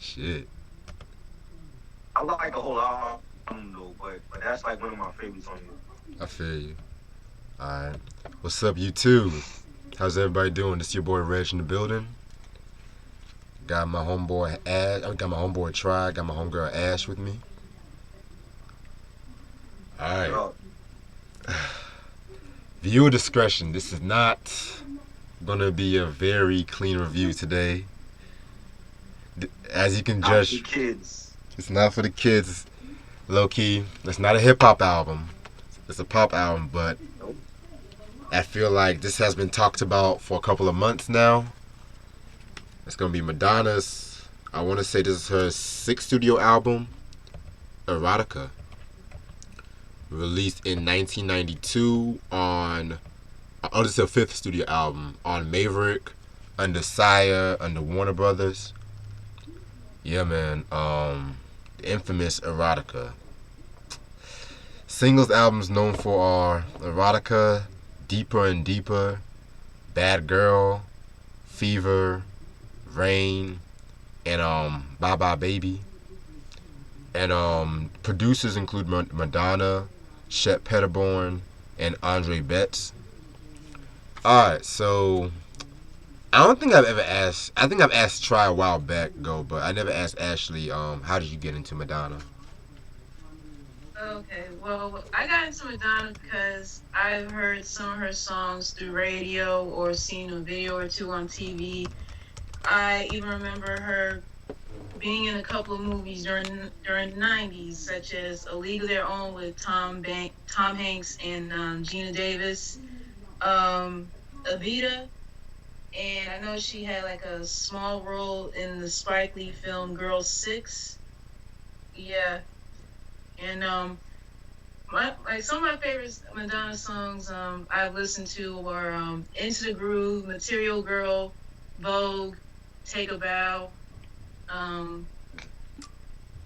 Shit. I like the whole album though, but that's like one of my favorites on here. I feel you. Alright. What's up, you too? How's everybody doing? This your boy Reg in the building. Got my homeboy Ash. I got my homeboy Try. Got my homegirl Ash with me. Alright. Yo, Viewer discretion. This is not gonna be a very clean review today. As you can not for the judge, kids. it's not for the kids. Low key, it's not a hip hop album. It's a pop album, but Nope. I feel like this has been talked about for a couple of months now. It's gonna be Madonna's. I want to say this is her sixth studio album, Erotica, released in 1992 on. Oh, this is her fifth studio album on Maverick, under Sire, under Warner Brothers. Yeah, man. The infamous Erotica. Singles albums known for are Erotica, Deeper and Deeper, Bad Girl, Fever, Rain, and Bye Bye Baby. And producers include Madonna, Shep Pettibone, and Andre Betts. Alright, so I don't think I've ever asked. I think I've asked Try a while back ago, but I never asked Ashley. How did you get into Madonna? Okay, well, I got into Madonna because I've heard some of her songs through radio or seen a video or two on TV. I even remember her being in a couple of movies during the '90s, such as A League of Their Own with Tom Hanks and Gina Davis, Evita, and I know she had like a small role in the Spike Lee film Girl Six. Yeah, and some of my favorite Madonna songs I've listened to were Into the Groove, Material Girl, Vogue, Take a Bow, um,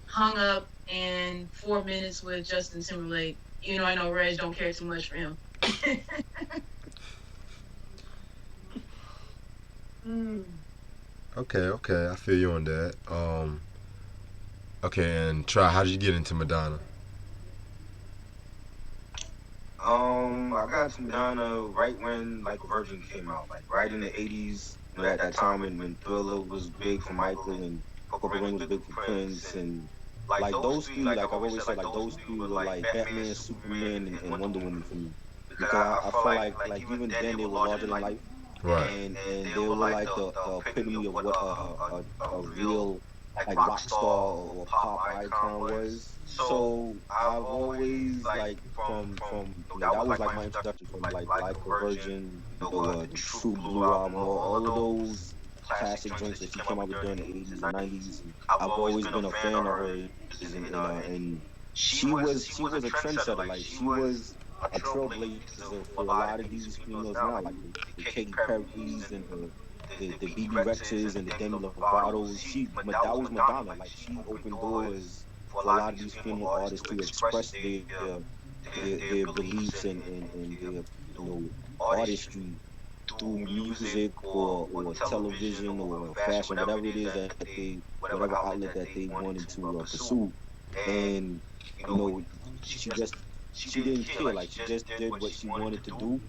Hung Up, and 4 Minutes with Justin Timberlake. You know, I know Reg don't care too much for him. Okay, I feel you on that. Okay, and Try. How did you get into Madonna? I got to Madonna right when like Virgin came out, like right in the '80s. You know, at that time when Thriller was big for Michael and Purple Rain was big for Prince, and like those three, like I've always said, like those three were like Batman, Superman, and Wonder Woman for me. Because I feel like even then they were larger than life, Right. and they were like the epitome of what a real like rock star or pop icon was. So I've always like from that was like my introduction from like a Virgin, True Blue album, all of those classic joints that she came out with during the '80s and '90s. I've always been a fan of hers, and she was a trendsetter. Like she was a trailblazer for a lot of these females now, like the Katy Perry's and the BB Rexes and the Demi Lovato's. That was Madonna. Like she opened doors for a lot of these female artists to express their beliefs and their artistry through music or television or fashion, whatever it is that whatever outlet that they wanted to pursue. And she just she didn't care. Like she just did what she wanted to do,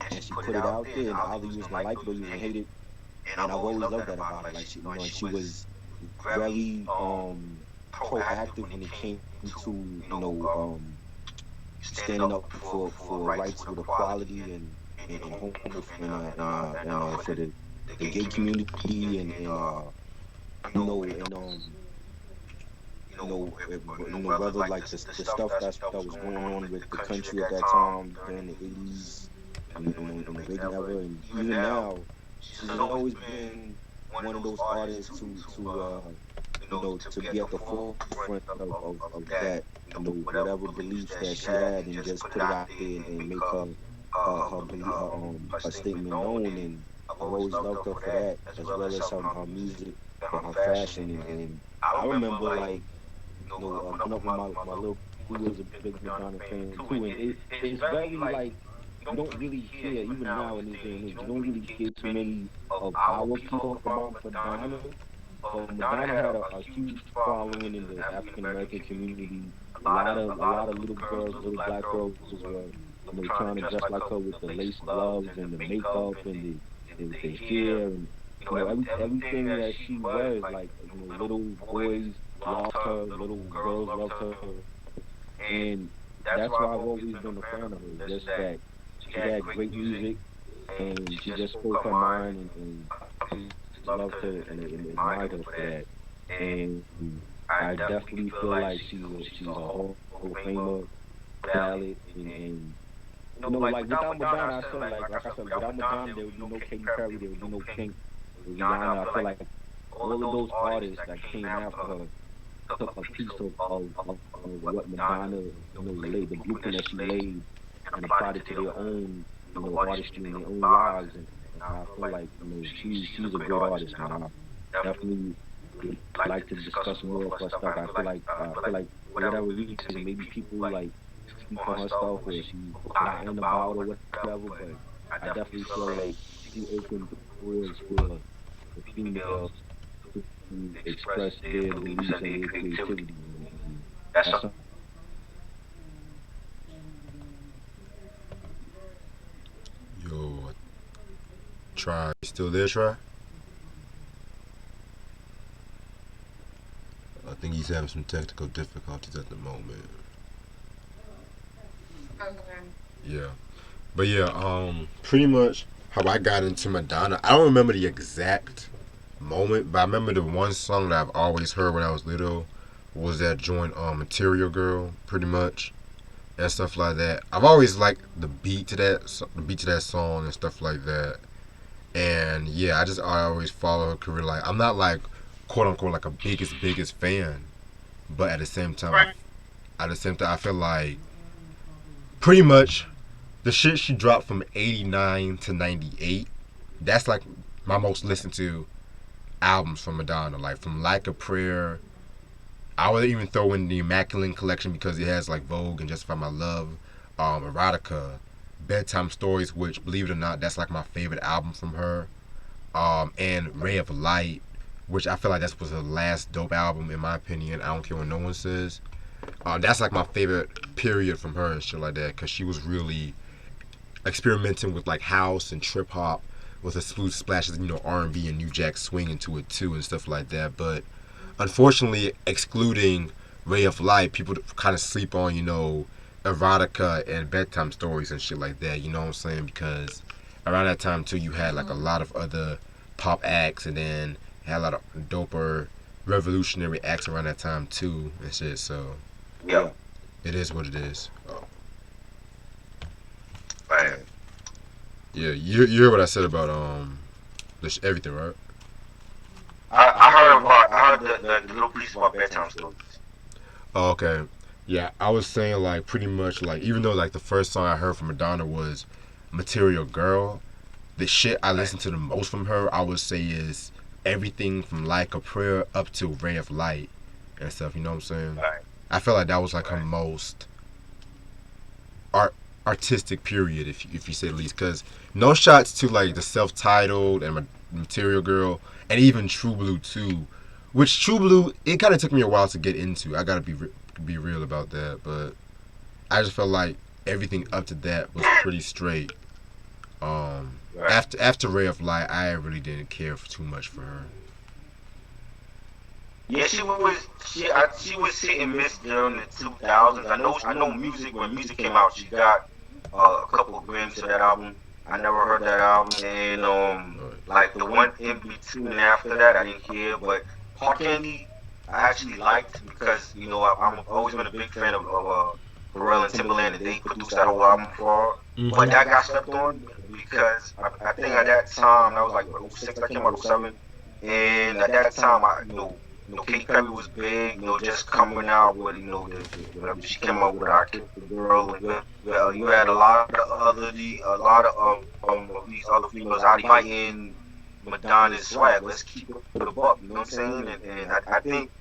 and she put it out there. And either you was gonna like it or you was gonna hate it. And I've always loved that about her. Like she was very proactive when it came to standing up for rights with equality and home and for the gay community whether like the stuff that was going on with the country at that time during the '80s and the Reagan era, and even now, she's always been one of those artists to be at the forefront of that, whatever beliefs that she had, and just put it out there and make her statement known. And I've always loved her for that, as well as her music and her fashion. And I remember like growing up with my little who was a big Madonna fan too, and it's very like you don't really hear even now in this day and age, you don't really hear too many of our people talk about Madonna, but Madonna had a huge following in the African American community. A lot of little girls, little black girls were, trying to dress like her with the lace gloves and the makeup and the hair and everything that she wears. Like, little boys loved her, little girls loved her, and that's why I've always been a fan of her. Just that she had great music and she just spoke her mind, and I just loved her and admired her for that. And I definitely feel like she's a Hall of Famer, ballad, and like without Madonna, I said like I said, without Madonna there would be no Katy Perry, there would be no Pink, Rihanna. I feel like all of those artists that came after her took a piece of what Madonna, laid, the blueprint that she laid, and applied it to their own, artistry and their own lives. And I feel like, she's a great artist, man. I definitely would like to discuss more of her stuff. I feel like for whatever reason, maybe people like speak on her stuff or she's not in about or whatever. But I definitely feel like she opened doors for females to express their beliefs and their creativity. And that's something. Yo, try. Still there, try? I think he's having some technical difficulties at the moment. Okay. Yeah. But yeah, pretty much how I got into Madonna. I don't remember the exact moment, but I remember the one song that I've always heard when I was little was that joint Material Girl, pretty much, and stuff like that. I've always liked the beat to that song and stuff like that. And yeah, I always follow her career. Like I'm not like quote unquote like a biggest fan, but Right. at the same time I feel like pretty much the shit she dropped from '89 to '98. That's like my most listened to albums from Madonna. Like from Like a Prayer, I would even throw in the Immaculate Collection because it has like Vogue and Justify My Love, Erotica, Bedtime Stories, which believe it or not, that's like my favorite album from her. And Ray of Light, which I feel like that was her last dope album in my opinion. I don't care what no one says. That's like my favorite period from her and shit like that because she was really experimenting with like house and trip hop with a smooth splashes, R&B and New Jack swing into it too and stuff like that. But unfortunately, excluding Ray of Light, people kind of sleep on, erotica and bedtime stories and shit like that. You know what I'm saying? Because around that time too, you had like a lot of other pop acts, and then had a lot of doper revolutionary acts around that time too and shit. So Yeah. it is what it is. Oh, Right. yeah, you heard what I said about everything, right? I heard the little piece about bedtime stories. Oh, okay. Yeah, I was saying like pretty much like even though like the first song I heard from Madonna was Material Girl, the shit I Right. listened to the most from her I would say is everything from Like a Prayer up to Ray of Light and stuff. You know what I'm saying? Right. I felt like that was like her Right. most art artistic period, if you say the least. Because no shots to like the self-titled and Material Girl and even True Blue too, which True Blue it kind of took me a while to get into. I gotta be real about that, but I just felt like everything up to that was pretty straight. Right. After Ray of Light, I really didn't care for too much for her. Yeah, she was hit and miss during the 2000s. I know music when music came out, she got a couple of Grammys to that album. I never heard that album, and Right. like the one in between and after that, I didn't hear. But Hard Candy, I actually liked because I've always been a big fan of Pharrell and Timbaland, and they produced that whole album for her. But that got stepped on because I think at that time that was like what, '06, that came out '07, and at that time Katy Perry was big, just coming out with, whatever she came out with, I Kissed the Girl, and you had a lot of these other females out fighting Madonna's swag. Let's keep it a buck, you know what I'm saying? And I think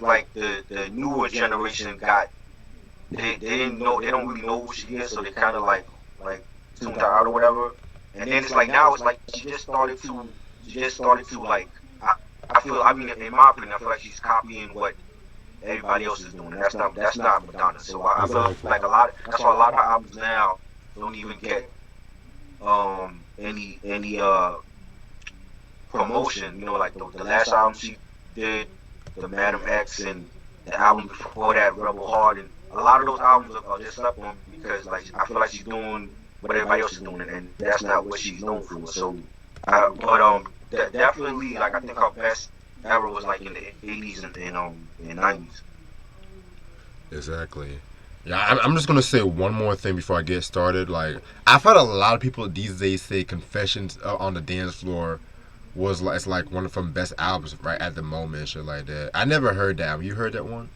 like the newer generation they didn't know, they don't really know who she is, so they kind of like tuned her out or whatever. And then it's like now it's like she just started to like. I mean, in my opinion, I feel like she's copying what everybody else is doing. That's not Madonna. So I feel Exactly. like a lot. That's why a lot of her albums now don't even get any promotion. You know, like the last album she did, the Madam X, and the album before that, Rebel Heart, and a lot of those albums are just slept on because like I feel like she's doing what everybody else is doing, and that's not what she's known for. So, but definitely like I think her best era was like in the 80s and 90s. Exactly. Yeah, I'm just gonna say one more thing before I get started. Like, I've heard a lot of people these days say "Confessions on the Dance Floor" was like it's like one of her best albums right at the moment and shit like that. I never heard that. Have you heard that one?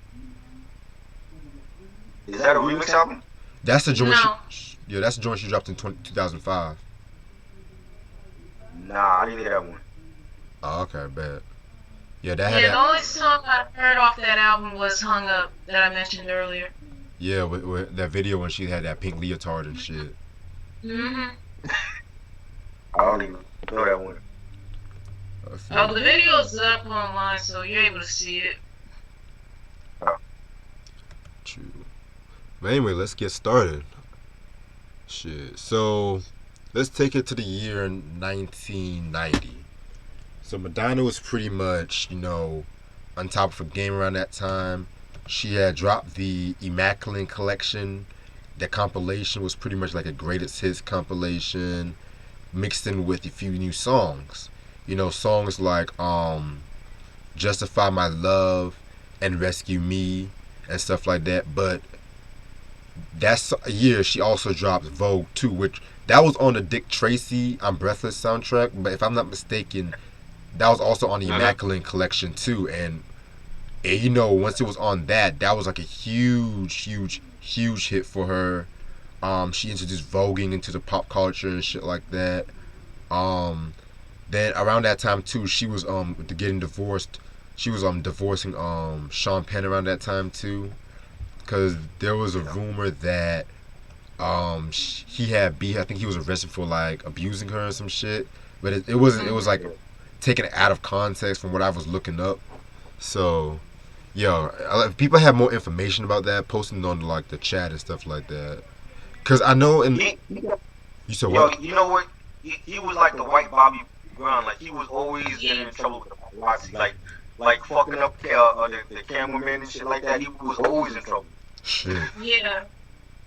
Is that a remix album? That's the joint. No. Yeah, that's the joint she dropped in 2005. Nah, I didn't hear that one. Oh, okay, bad. Yeah, that had Yeah, the that. only song I heard off that album was "Hung Up" that I mentioned earlier. Yeah, with that video when she had that pink leotard and shit. Mhm. I don't even know that one. Oh, the video's up online, so you're able to see it. True. But anyway, let's get started. Shit. So, let's take it to the year 1990. So Madonna was pretty much, on top of her game around that time. She had dropped the Immaculate Collection. That compilation was pretty much like a greatest hits compilation, mixed in with a few new songs. Songs like Justify My Love and Rescue Me and stuff like that. But that's a year she also dropped Vogue 2, which that was on the Dick Tracy I'm Breathless soundtrack. But if I'm not mistaken, that was also on the Immaculate Collection too. And once it was on that was like a huge hit for her. She introduced voguing into the pop culture and shit like that. Then around that time too, she was getting divorced. She was divorcing Sean Penn around that time too, because there was a rumor that he had beef. I think he was arrested for like abusing her or some shit. But it wasn't. It was like taken out of context from what I was looking up. So, if people have more information about that, posting on like the chat and stuff like that. Cause I know you said what? You know what? He was like the white Bobby Brown. Like he was always getting in trouble with the paparazzi. Like fucking up the cameraman and shit like that. He was always in trouble. Shit. Yeah.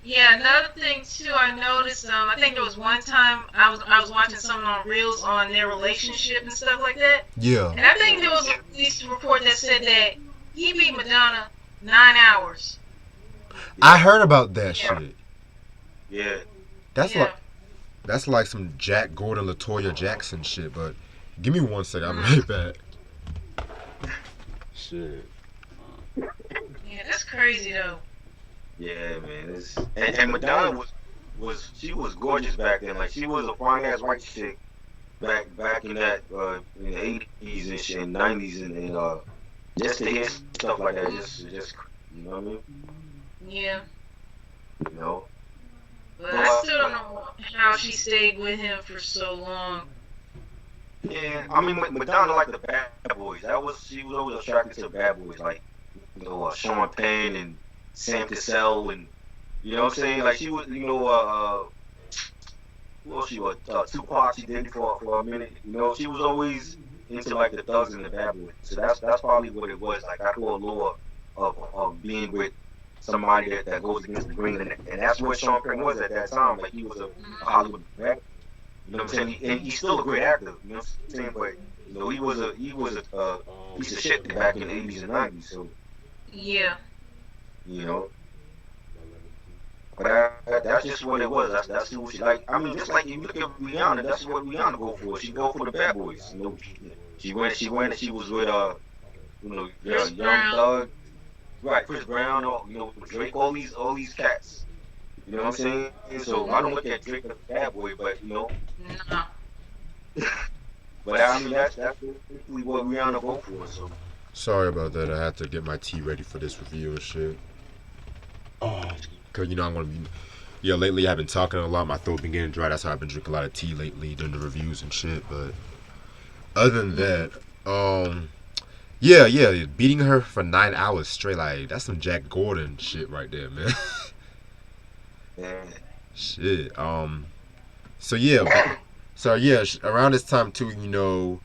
Yeah, another thing too, I noticed. I think there was one time I was watching something on Reels on their relationship and stuff like that. Yeah. And I think there was a police report that said that he beat Madonna 9 hours. I heard about that shit. Yeah. That's like some Jack Gordon, Latoya Jackson shit. But give me 1 second, I'll be right back. Shit. Yeah, that's crazy though. Yeah, man. And Madonna was gorgeous back then. Like she was a fine ass white chick back in that in the 80s and shit, and 90s and just to hear stuff like that, just you know what I mean? Yeah. You know. But I still don't know how she stayed with him for so long. Yeah, I mean Madonna liked the bad boys. She was always attracted to the bad boys, like Sean Penn and Sam Cassell, and you know what I'm saying? Like she was, who else she was? Tupac. She did for a minute. She was always into like the thugs and the bad boys. So that's probably what it was. Like I feel a lure of being with somebody that goes against the grain, and that's what Sean Penn was at that time. Like he was a Hollywood actor. You know what I'm saying? And he's still a great actor. You know what I'm saying? But he was a piece of shit back in the 80s and 90s. So Yeah. But that's just what it was. That's who she like. I mean, just like if you look at Rihanna, that's what Rihanna go for. She go for the bad boys. She was with Chris Young Brown. Thug, right? Chris Brown, Drake, all these cats. You know what I'm saying? So I don't look at Drake as a bad boy, but No. but I mean that's basically what Rihanna go for. So Sorry about that. I had to get my tea ready for this review and shit. Cause I'm gonna be. Yeah, lately I've been talking a lot. My throat been getting dry. That's how I've been drinking a lot of tea lately during the reviews and shit. But other than that, Yeah, yeah, beating her for 9 hours straight, like that's some Jack Gordon shit right there, man. Yeah. Shit. So yeah, so yeah, around this time too,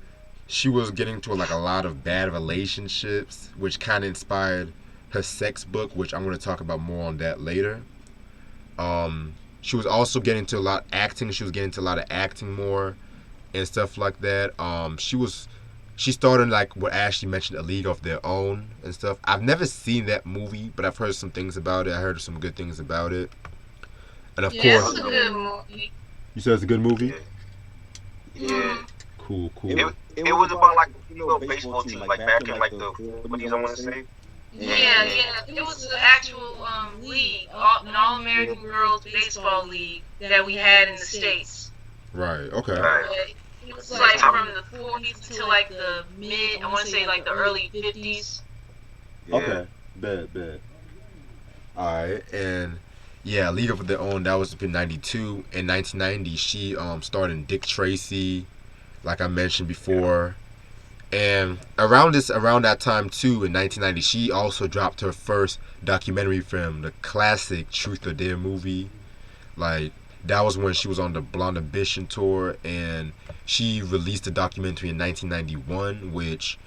she was getting to like a lot of bad relationships, which kind of inspired her sex book, which I'm going to talk about more on that later. She was also getting to a lot acting. She was getting to a lot of acting more and stuff like that. She started like what Ashley mentioned, A League of Their Own and stuff. I've never seen that movie, but I've heard some things about it. I heard some good things about it, and of Yeah, course, it's a good movie. you said it's a good movie. Yeah. Yeah. Mm. Cool, It cool. it was about like a female baseball team, like back in like the 40s, I want to say. Yeah, And yeah. It was the actual league, an All American Girls Baseball League that we had in the States. Right. Okay. right. But it was like from the 40s to like the mid, I want to say like the early 50s. Yeah. Okay. Bet. All right, and yeah, League of Their Own. That was in '92. In 1990, she starred in Dick Tracy, like I mentioned before. And around that time too, in 1990, she also dropped her first documentary film, the classic Truth or Dare movie. Like that was when she was on the Blonde Ambition tour, and she released a documentary in 1991, which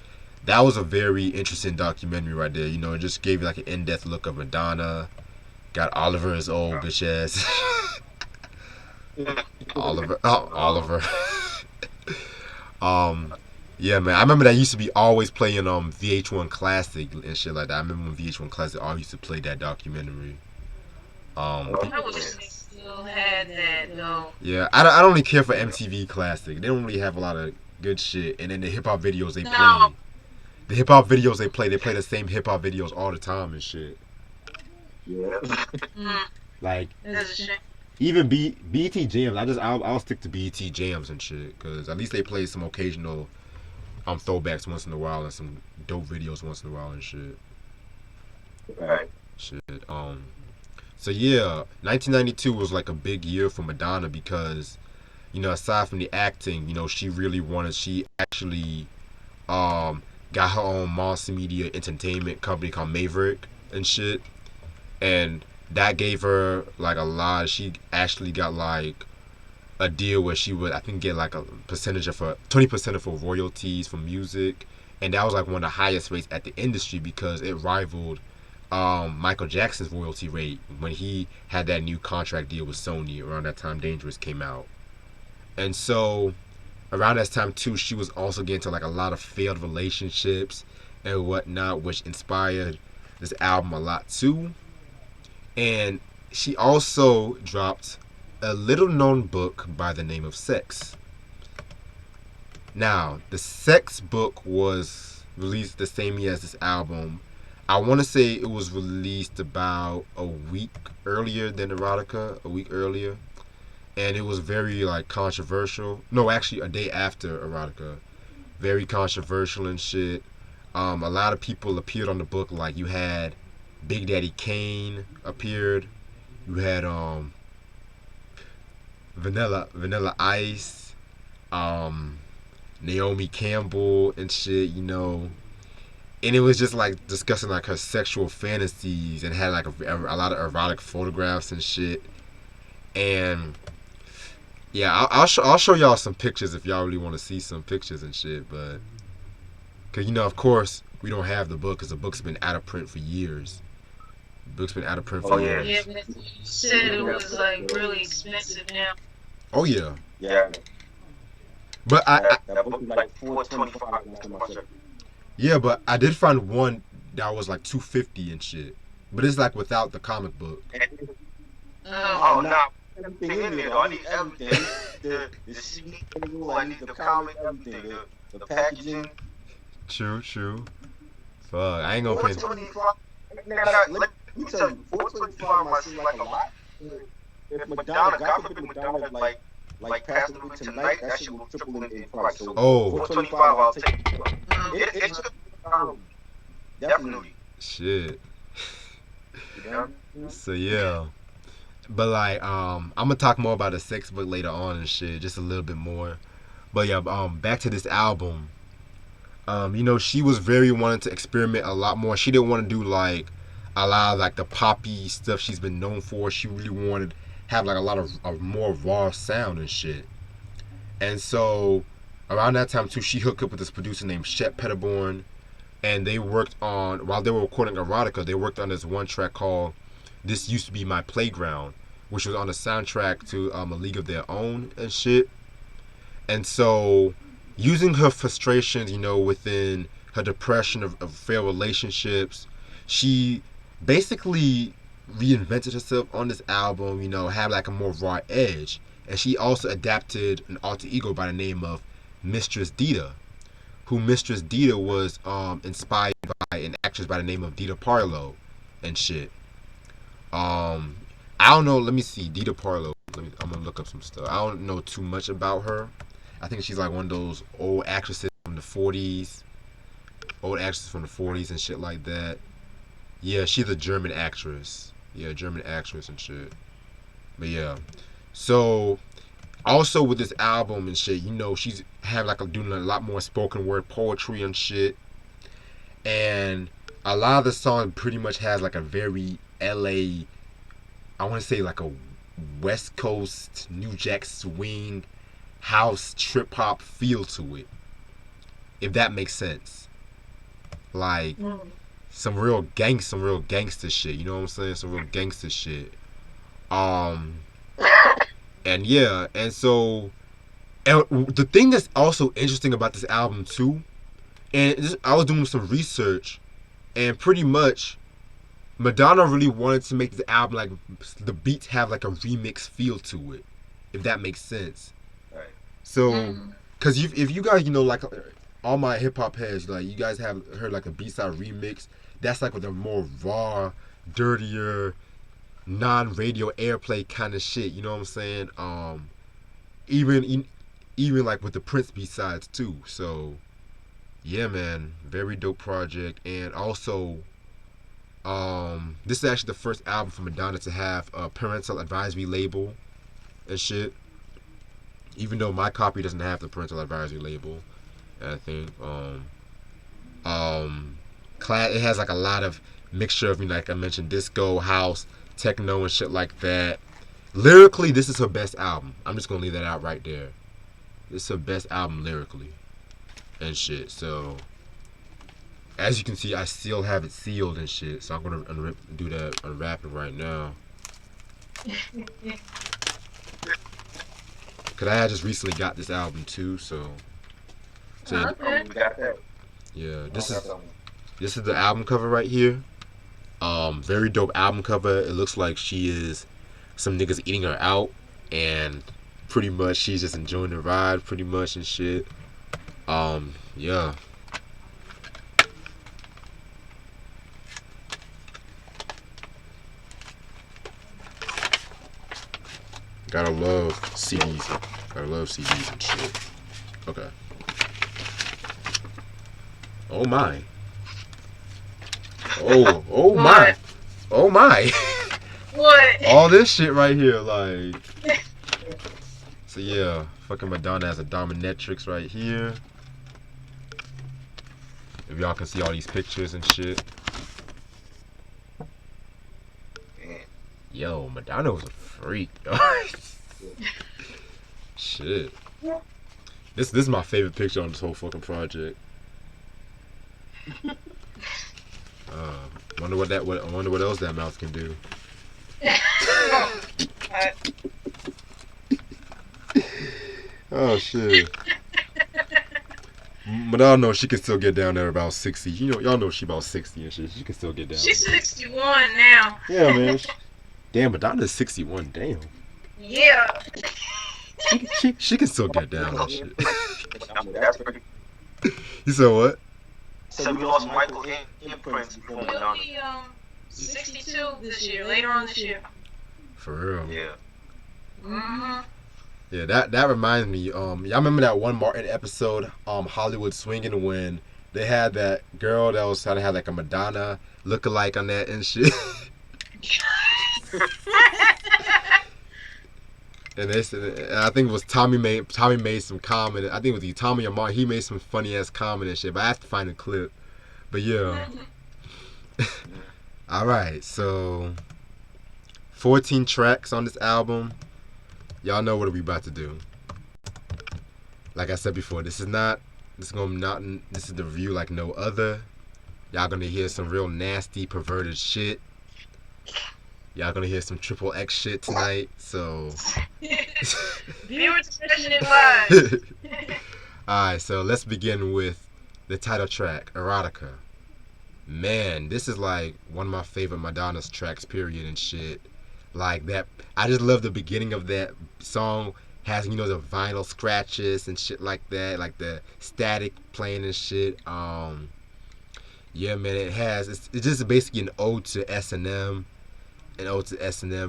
that was a very interesting documentary right there. It just gave you like an in-depth look of Madonna. Got Oliver's old bitch ass. Oliver. um, yeah, man. I remember that used to be always playing VH1 Classic and shit like that. I remember when VH1 Classic always used to play that documentary. I wish they still had that though. Yeah, I don't really care for MTV Classic. They don't really have a lot of good shit. And then the hip hop videos they No. play, they play the same hip hop videos all the time and shit. Yeah. Mm, Like that's a shame. even BET Jams, I'll stick to BET Jams and shit because at least they play some occasional throwbacks once in a while and some dope videos once in a while and shit. Right. Shit. So yeah, 1992 was like a big year for Madonna because aside from the acting, she actually got her own Monster Media Entertainment company called Maverick and shit, and that gave her like a lot. She actually got like a deal where she would, I think, get like a percentage of her 20% of her royalties from music, and that was like one of the highest rates at the industry because it rivaled Michael Jackson's royalty rate when he had that new contract deal with Sony around that time Dangerous came out. And so around that time too, she was also getting to like a lot of failed relationships and whatnot, which inspired this album a lot too. And she also dropped a little known book by the name of Sex. Now, the Sex book was released the same year as this album. I want to say it was released about a week earlier than Erotica, a week earlier. And it was very like controversial. No, actually a day after Erotica. Very controversial and shit. A lot of people appeared on the book, like you had Big Daddy Kane appeared. You had Vanilla Ice, Naomi Campbell and shit. And it was just like discussing like her sexual fantasies and had like a lot of erotic photographs and shit. And yeah, I'll show y'all some pictures if y'all really want to see some pictures and shit. But cause of course we don't have the book because the book's been out of print for years. The book's been out of print for Oh yeah. years. Yeah, but you said it was like really expensive now. Oh yeah, Yeah. but That book was like 425 last time I checked. yeah, but I did find one that was like 250 and shit. But it's like without the comic book. Oh, Oh no. Everything in there though. I need everything. The CD, I need the comic, everything. The packaging. True. Fuck, I ain't gonna pay. 425. Let me tell you, 425 might seem like a lot. If Madonna, God forbid Madonna like passed away tonight, that shit will triple in price. So Oh 425, I'll take it. It's definitely. shit. You know? So yeah. But like, I'm gonna talk more about the sex book later on and shit, just a little bit more. But yeah, back to this album. She was very wanting to experiment a lot more. She didn't want to do like a lot of like the poppy stuff she's been known for. She really wanted to have like a lot of more raw sound and shit. And so around that time too, she hooked up with this producer named Shep Pettiborn, and they worked on while they were recording Erotica. They worked on this one track called "This Used to Be My Playground," which was on the soundtrack to A League of Their Own and shit. And so, using her frustrations, within her depression of failed relationships, she basically reinvented herself on this album, had like a more raw edge. And she also adapted an alter ego by the name of Mistress Dita, who Mistress Dita was inspired by an actress by the name of Dita Parlow and shit. I don't know, let me see, Dita Parlow. I'm gonna look up some stuff. I don't know too much about her. I think she's like one of those old actresses from the 40s. Old actresses from the 40s and shit like that. Yeah, she's a German actress. Yeah, German actress and shit. But yeah. So, also with this album and shit, she's doing a lot more spoken word poetry and shit. And a lot of the song pretty much has like a very LA, I want to say like a West Coast, New Jack swing, house, trip hop feel to it. If that makes sense. Like some real gangster shit, you know what I'm saying? Some real gangster shit. And yeah, and so and the thing that's also interesting about this album too, I was doing some research, and pretty much Madonna really wanted to make the album like the beats have like a remix feel to it, if that makes sense. Right. So, because if you guys like all my hip hop heads, like you guys have heard like a B-side remix, that's like with a more raw, dirtier, non-radio airplay kind of shit. You know what I'm saying? Even like with the Prince B-sides too. So, yeah, man, very dope project. And also, this is actually the first album for Madonna to have a parental advisory label and shit. Even though my copy doesn't have the parental advisory label, I think. It has like a lot of mixture of, like I mentioned, disco, house, techno, and shit like that. Lyrically, this is her best album. I'm just gonna leave that out right there. This is her best album lyrically and shit. So, as you can see, I still have it sealed and shit. So I'm gonna do that, unwrap it right now. Cause I had just recently got this album too, so yeah, this is the album cover right here. Very dope album cover. It looks like she is some niggas eating her out, and pretty much she's just enjoying the ride, pretty much and shit. Yeah. Gotta love CDs. Gotta love CDs and shit. Okay. Oh my. Oh my. Oh my. What? All this shit right here, like. So yeah, fucking Madonna has a dominatrix right here. If y'all can see all these pictures and shit. Yo, Madonna was a freak. Shit. This is my favorite picture on this whole fucking project. Wonder what else that mouth can do. Oh shit. Madonna knows she can still get down there about 60. Y'all know she about 60 and shit. She can still get down. She's 61 now. Yeah, man. Damn, Madonna's 61. Damn. Yeah. She can still get down and shit. That's pretty. You said what? So we lost Michael Imprints before He'll Madonna. be 62 this year, later on this year. For real. Yeah. Mm-hmm. Yeah, that reminds me. Y'all remember that one Martin episode, Hollywood Swinging, when they had that girl that was trying to have like a Madonna lookalike on that and shit. And they said, and I think it was Tommy made some comment. I think it was either Tommy or Mark. He made some funny ass comment and shit. But I have to find the clip. But yeah. All right, so 14 tracks on this album. Y'all know what we about to do. Like I said before, this is the review like no other. Y'all gonna hear some real nasty, perverted shit. Y'all gonna hear some triple X shit tonight. So Viewer discretion advised. Alright, so let's begin with the title track, Erotica. Man, this is like one of my favorite Madonna's tracks, period, and shit. Like that, I just love the beginning of that song. Has, you know, the vinyl scratches and shit like that, like the static playing and shit. Yeah, man, it's just basically an ode to S&M,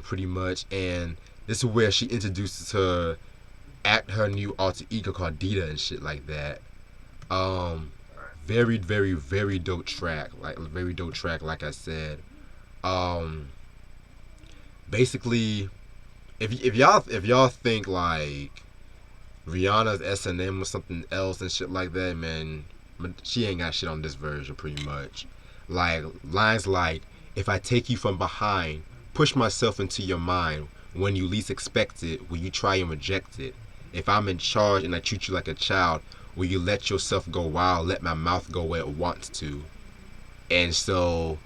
pretty much. And this is where she introduces her new alter ego called Dita and shit like that. Very, very, very dope track. Like I said. Basically, if y'all think like Rihanna's S&M was something else and shit like that, man, she ain't got shit on this version, pretty much. Like lines like, if I take you from behind, push myself into your mind, when you least expect it, will you try and reject it? If I'm in charge and I treat you like a child, will you let yourself go wild, let my mouth go where it wants to? And so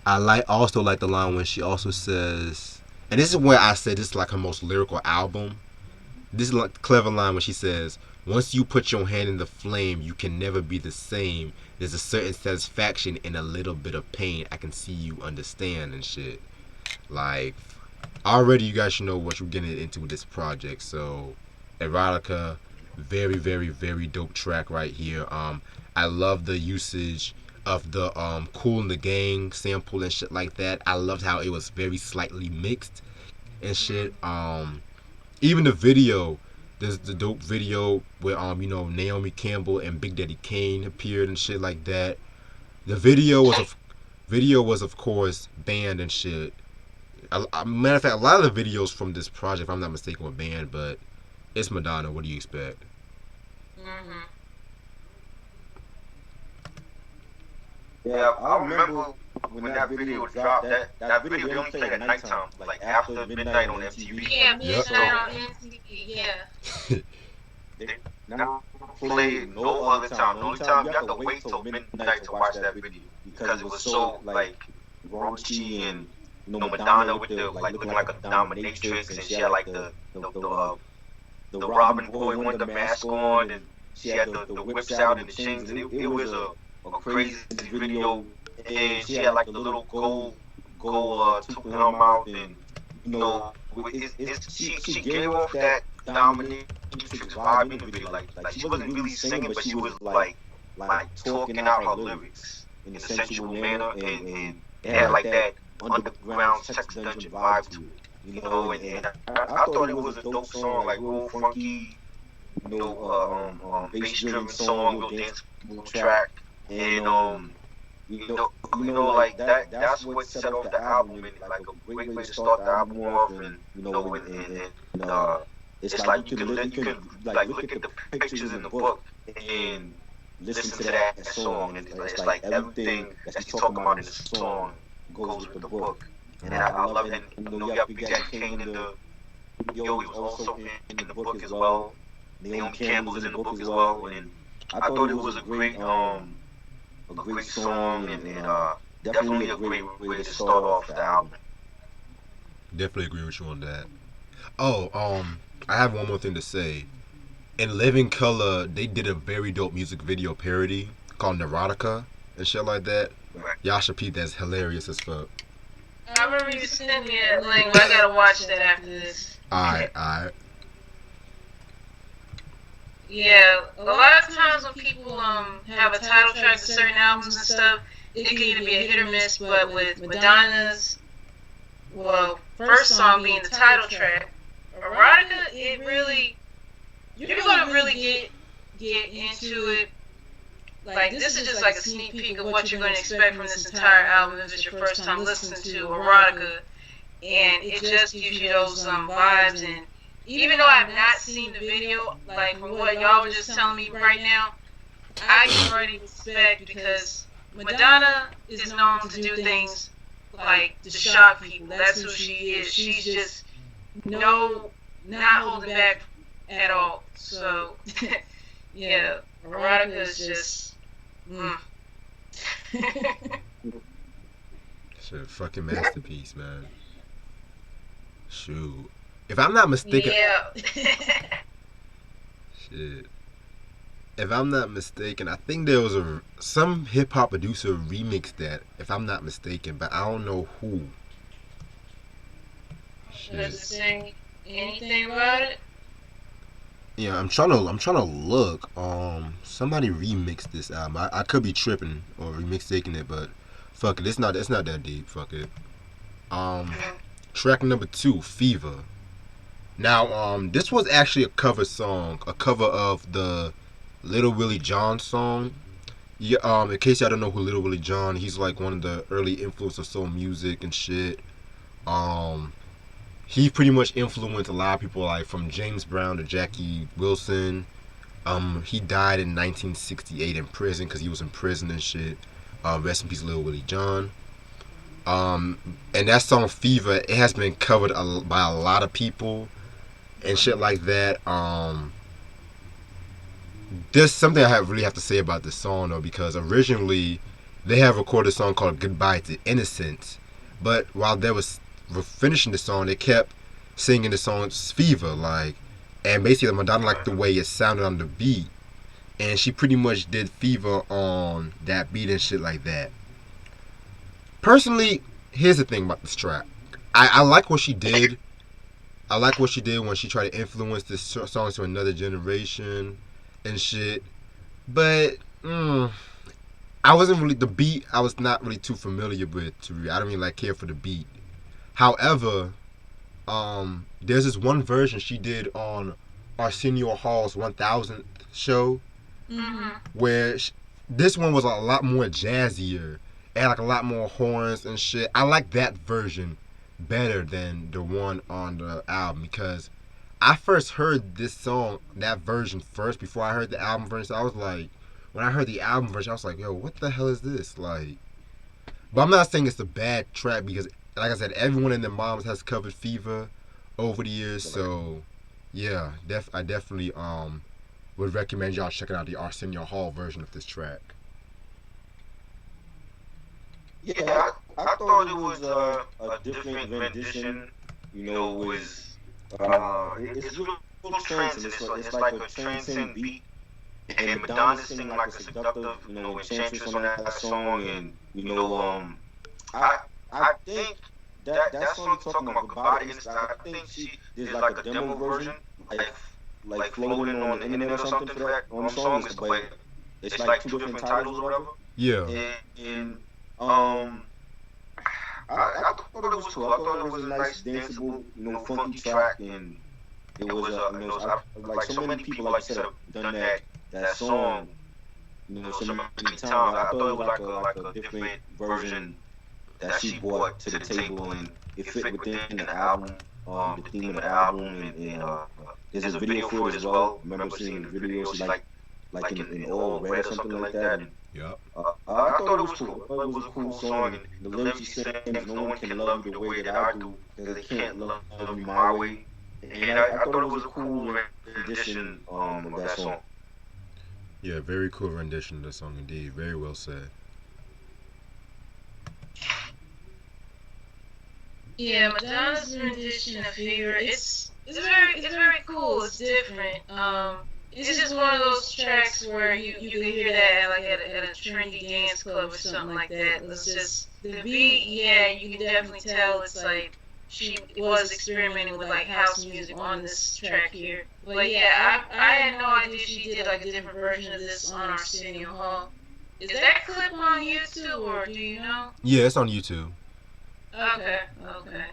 I also like the line when she also says, and this is where I said this is like her most lyrical album. This is like a clever line when she says, once you put your hand in the flame, you can never be the same. There's a certain satisfaction in a little bit of pain. I can see you understand and shit. Like, already you guys should know what you're getting into with this project. So, Erotica, very, very, very dope track right here. I love the usage of the Cool in the Gang sample and shit like that. I loved how it was very slightly mixed and shit. Even the video, there's the dope video where Naomi Campbell and Big Daddy Kane appeared and shit like that. The video was of course banned and shit. Matter of fact, a lot of the videos from this project, if I'm not mistaken, were banned. But it's Madonna. What do you expect? Mm-hmm. Yeah, I remember when that video dropped. That video they only played at nighttime, like after midnight on MTV. Yeah, Yep. midnight on MTV. Yeah. They not play it no other time. The only time you have to wait till midnight to watch that video because it was so like raunchy and Madonna with the like looking like a dominatrix, and she had like the Robin Boy with the mask on, and she had the whips out and the chains, and it was a crazy video, and she had like the little gold tooth in her mouth, and she gave off that dominatrix vibe in the video. Like she wasn't really singing, but she was like talking out her lyrics in a sensual manner, and it had like that underground sex dungeon vibe to it, and I thought it was a dope song, like real funky, bass driven song, real danceable track, and like that's what set off the album, and like a great way to start the album off, and it's like you could like look at the pictures in the book and listen to that song, and it's like everything that she's talking about in the song goes with the book. And I love it. And, you got Big Daddy Kane in the video. He was also in the book as well. Naomi Campbell is in the book as well. And I thought it was a great song, and definitely a great way to start off the album. Definitely agree with you on that. Oh, I have one more thing to say. In Living Color, they did a very dope music video parody called Erotica and shit like that. Y'all should peep, that's hilarious as fuck. I remember you sent me that link. I gotta watch that after this. Alright. Yeah, a lot of times when people have a title track to certain albums and stuff, it can either be a hit or miss. But with Madonna's, first song being the title track, Erotica, it really, you're gonna really get into it. Like, this is just like a sneak peek of what you're going to expect from this entire album if it's your first time listening to Erotica. And it just gives you those vibes, and even though I've not seen the video, like from what y'all were just telling me right now, I can already respect because Madonna is known to do things like to shock people. That's who she is. She's just no, not holding back at all. So, yeah, erotica is just. Mm. Shit, fucking masterpiece, man. Shoot. If I'm not mistaken. Yeah. Shit. If I'm not mistaken, I think there was some hip hop producer remixed that. If I'm not mistaken, but I don't know who. Does it say anything about it? Yeah, I'm trying to look. Somebody remixed this album. I could be tripping or remixing it, but fuck it. It's not that deep. Fuck it. Um, Track number 2, Fever. Now, this was actually a cover song, a cover of the Little Willie John song. Yeah, in case y'all don't know who Little Willie John, he's like one of the early influencers of soul music and shit. He pretty much influenced a lot of people, like from James Brown to Jackie Wilson. He died in 1968 in prison because he was in prison and shit. Rest in peace, Little Willie John. And that song Fever, it has been covered by a lot of people and shit like that. There's something I really have to say about this song though, because originally they have recorded a song called Goodbye to Innocence, but while they was finishing the song, they kept singing the song Fever, like, and basically Madonna liked the way it sounded on the beat, and she pretty much did Fever on that beat and shit like that. Personally, here's the thing about this track. I like what she did. I like what she did when she tried to influence this song to another generation and shit. But I wasn't really, the beat I was not really too familiar with. I don't really like care for the beat. However, there's this one version she did on Arsenio Hall's 1000th show, where this one was a lot more jazzier. It had like a lot more horns and shit. I like that version better than the one on the album because I first heard this song, that version first, before I heard the album version. So I was like, when I heard the album version, I was like, yo, what the hell is this? Like, but I'm not saying it's a bad track because, like I said, everyone in their moms has covered Fever over the years. So, yeah, I definitely would recommend y'all checking out the Arsenio Hall version of this track. Yeah, I thought it was a different rendition. You know, it was it's real trance, and it's like a transcend beat. And Madonna singing like a seductive, enchantress on that song, and I think that song talking about goodbye to Innocence. I think there's like a demo version, like floating on the internet or something for that on the song. It's like two different titles or whatever. Yeah. And I thought it was cool. I thought it was a nice, danceable, funky track, and it was like so many people, like I said, have done that song, so many times. I thought it was like a different version that she brought to the table, and it fit within the album, the theme of the album, and there's a video for it as well. I remember seeing the video. She's like in all red or something like that. And, yep. I thought it was cool. I thought it was a cool song, and the lyrics she sings, no one can love you the way that I do, because they can't love you my way. And I thought it was a cool rendition of that song. Yeah, very cool rendition of the song indeed. Very well said. Yeah, Madonna's rendition of Fever, it's very cool. It's different. It's just one of those tracks where you can hear that like at a trendy dance club or something like that. It's just the beat. Yeah, you can definitely tell it's like she was experimenting with like house music on this track here. But yeah, I had no idea she did like a different version of this on Arsenio Hall. Is that clip on YouTube or do you know? Yeah, it's on YouTube. Okay.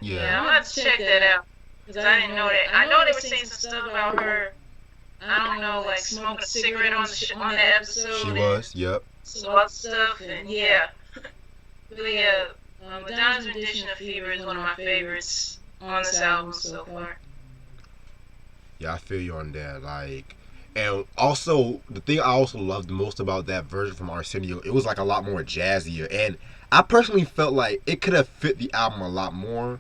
Yeah. I'm gonna have to check that out because I didn't know that. I know they were saying some stuff about her. I don't know, like smoking a cigarette on the episode. She was, yep. Some other stuff, and yeah. But yeah, Madonna's rendition of Fever is one of my favorites on this album so far. Yeah, I feel you on that. Like, and also the thing I also loved the most about that version from Arsenio, it was like a lot more jazzier, and I personally felt like it could have fit the album a lot more.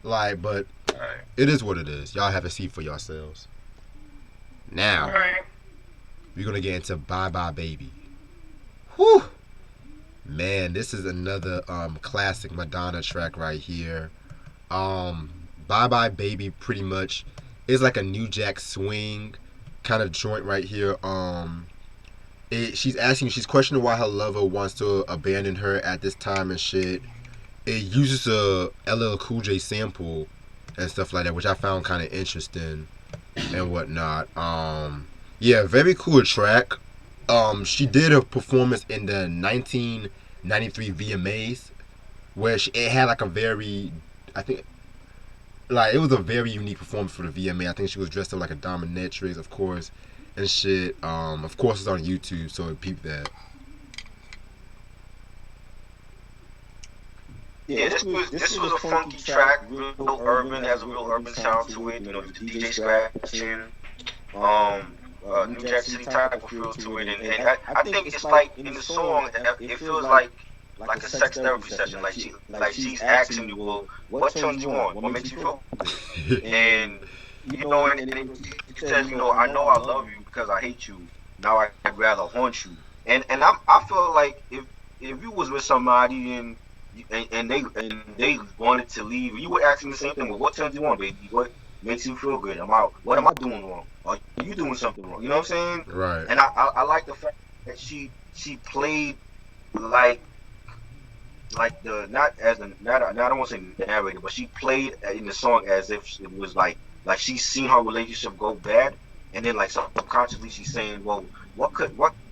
Like, but Right. it is what it is. Y'all have a seat for yourselves. Now Right. we're gonna get into Bye Bye Baby. Whew, man, this is another classic Madonna track right here. Bye Bye Baby pretty much is like a New Jack Swing kind of joint right here. She's questioning why her lover wants to abandon her at this time and shit. It uses a LL Cool J sample and stuff like that, which I found kind of interesting and whatnot. Yeah, very cool track. She did a performance in the 1993 VMAs where it had like a very, I think, like it was a very unique performance for the VMA. I think she was dressed up like a dominatrix, of course, and shit. Of course, it's on YouTube, so peep that. Yeah, Yeah, this was a funky track, real urban, has a real urban sound to it. You know, the DJ scratching, New Jack City type of feel to it, and I think it's like in the song, it feels like a sex therapy session. Like she's asking you, well, what turns you on? What makes you feel good? And she says, I know I love you because I hate you. Now I'd rather haunt you. And I feel like if you was with somebody and they wanted to leave, you would ask them the same thing. Well, what turns you on, baby? What makes you feel good? What am I doing wrong? Are you doing something wrong? You know what I'm saying? Right. And I like the fact that she played like the not as a not I don't want to say narrator, but she played in the song as if it was like she's seen her relationship go bad, and then like subconsciously she's saying, well, what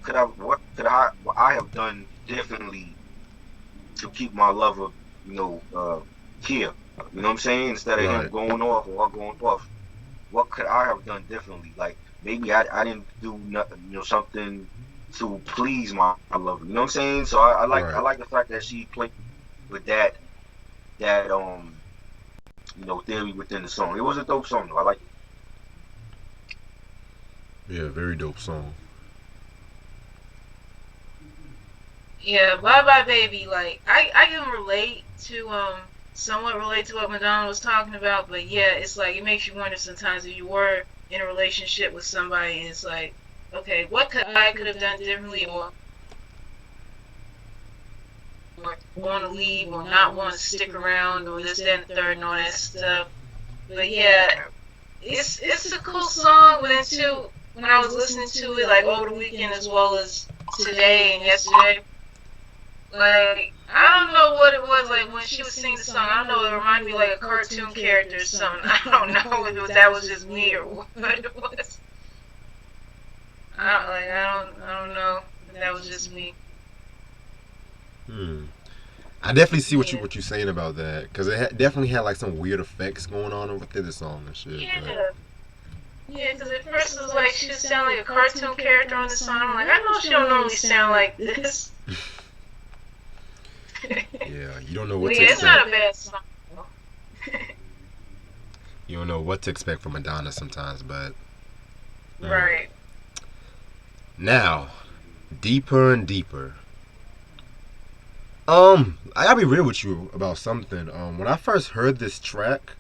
I have done differently to keep my lover, here. You know what I'm saying? Instead of him Right. going off or her going off, what could I have done differently? Like maybe I didn't do nothing, something to please my lover. You know what I'm saying? So I Right. like the fact that she played with that theory within the song. It was a dope song though. I like it. Yeah, very dope song. Yeah, Bye Bye Baby, like I can relate to somewhat relate to what Madonna was talking about, but yeah, it's like it makes you wonder sometimes if you were in a relationship with somebody and it's like, okay, what could have done differently or want to leave or not want to stick around or this, that, and the third and all that stuff. But yeah, it's a cool song, but then too when I was listening to it like over the weekend as well as today and yesterday, like I don't know what it was like when she was singing the song. I don't know. It reminded me like a cartoon character or something. I don't know if that was just me or what it was. I don't know if that was just me. Hmm. I definitely see Yeah. what you're saying about that because definitely had like some weird effects going on within the song and shit. But Yeah. Yeah, because at first it was like she sounded like a cartoon character on the song. I'm like, I know she don't normally sound like this. yeah, you don't know what But to yeah, it's not expect. a bad song. You don't know what to expect from Madonna sometimes, but Right. now deeper and deeper. I gotta be real with you about something. When I first heard this track,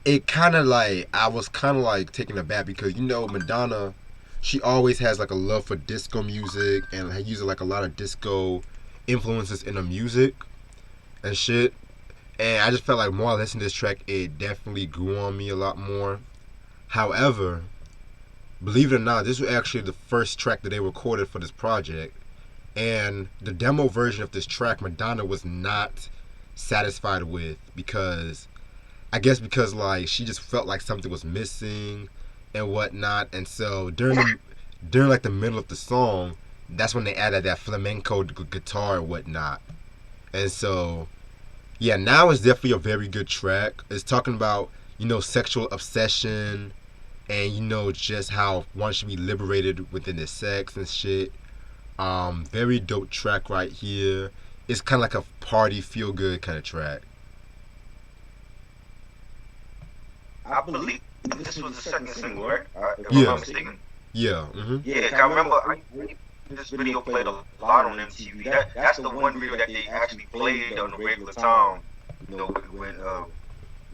it kind of like I was kind of like taken aback because Madonna, she always has like a love for disco music and uses like a lot of disco influences in the music and shit. And I just felt like more I listened to this track, it definitely grew on me a lot more. However, believe it or not, this was actually the first track that they recorded for this project. And the demo version of this track, Madonna was not satisfied with because I guess because like she just felt like something was missing and whatnot. And so during like the middle of the song, that's when they added that flamenco guitar and whatnot. And so yeah, now it's definitely a very good track. It's talking about sexual obsession and just how one should be liberated within the sex and shit. Very dope track right here. It's kind of like a party feel good kind of track. I believe this was the second single, right? If I'm not Yeah, mistaken. yeah. Yeah, 'cause I remember this video played a lot on MTV. That's the one video that they actually played on the regular time.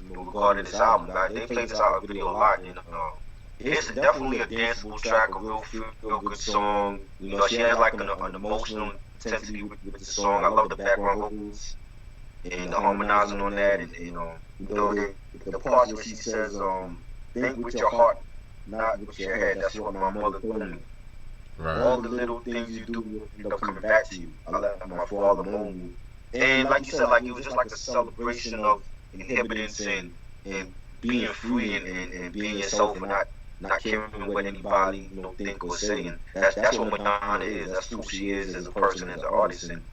Regarding this album, like, they played this video a lot, and it's definitely a danceable track, a real feel good song. She has like an emotional intensity with the song. I love the background vocals and the harmonizing on that, and the parts where she says, "Think with your heart, not with your head." That's what my mother told me. Right. All the little things you do will end up coming back to you. I let my father moan. And like you said, like, it was just like a celebration of inhibitance and being free, and being yourself, and not caring what anybody think or say. And that's what Madonna is. That's who she is as a person, as an artist. And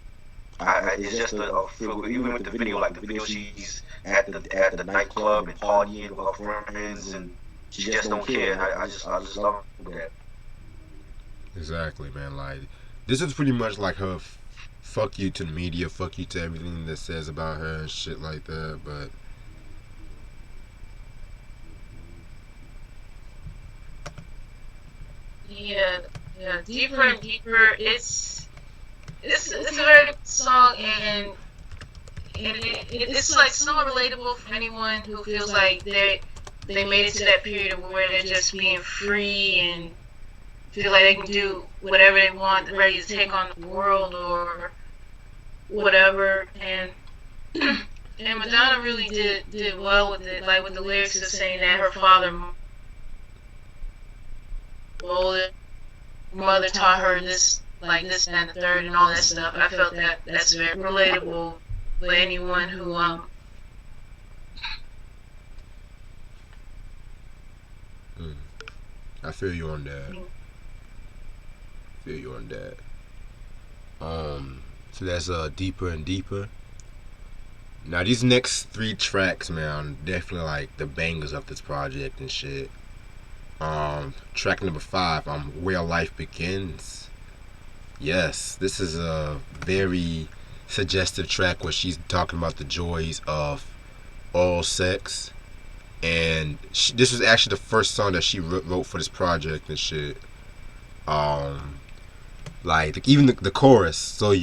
it's just a feel good. Even with the video, like the video, she's at the nightclub and partying with her friends, and she just don't care. And I just love that. Exactly, man. Like, this is pretty much like her fuck you to the media, fuck you to everything that says about her and shit like that. But Yeah, yeah, deeper and deeper. It's a very good song, and it's like somewhat relatable for anyone who feels like they made it to that period of where they're just being free and feel like they can do whatever they want, ready to take on the world or whatever. And Madonna really did well with it, like with the lyrics of saying that her father molded, mother taught her this, like this and the third, and all that stuff. I felt that that's very relatable for anyone who mm, I feel you on that. Feel you on that. So that's deeper and deeper. Now these next three tracks, man, definitely like the bangers of this project and shit. Track number 5, Where Life Begins. Yes, this is a very suggestive track where she's talking about the joys of oral sex, and this was actually the first song that she wrote for this project and shit. Um, like even the chorus. So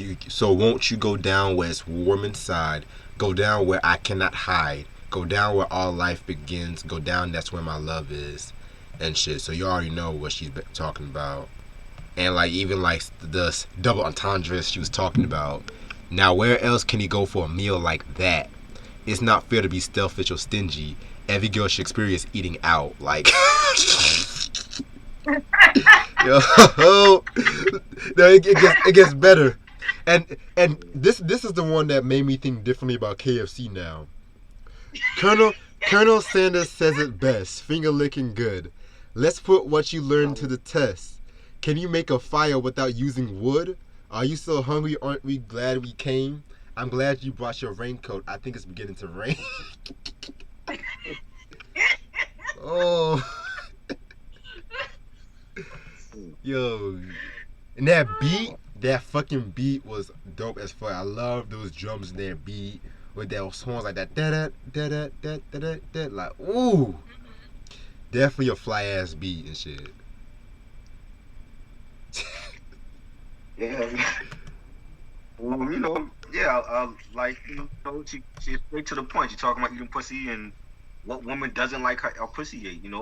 won't you go down where it's warm inside? Go down where I cannot hide. Go down where all life begins. Go down, that's where my love is, and shit. So you already know what she's talking about. And like even like the double entendres she was talking about. Now where else can he go for a meal like that? It's not fair to be selfish or stingy. Every girl should experience eating out. Like, yo, no, it gets better. And this is the one that made me think differently about KFC now. Colonel Colonel Sanders says it best. Finger licking good. Let's put what you learned to the test. Can you make a fire without using wood? Are you so hungry? Aren't we glad we came? I'm glad you brought your raincoat. I think it's beginning to rain. Oh, yo, and that fucking beat was dope as fuck. I love those drums in that beat with those horns like that. Da da da da da da da. Like, ooh, definitely a fly ass beat and shit. Yeah. Well, yeah, like, she straight to the point. She's talking about eating pussy and what woman doesn't like her pussy ate, and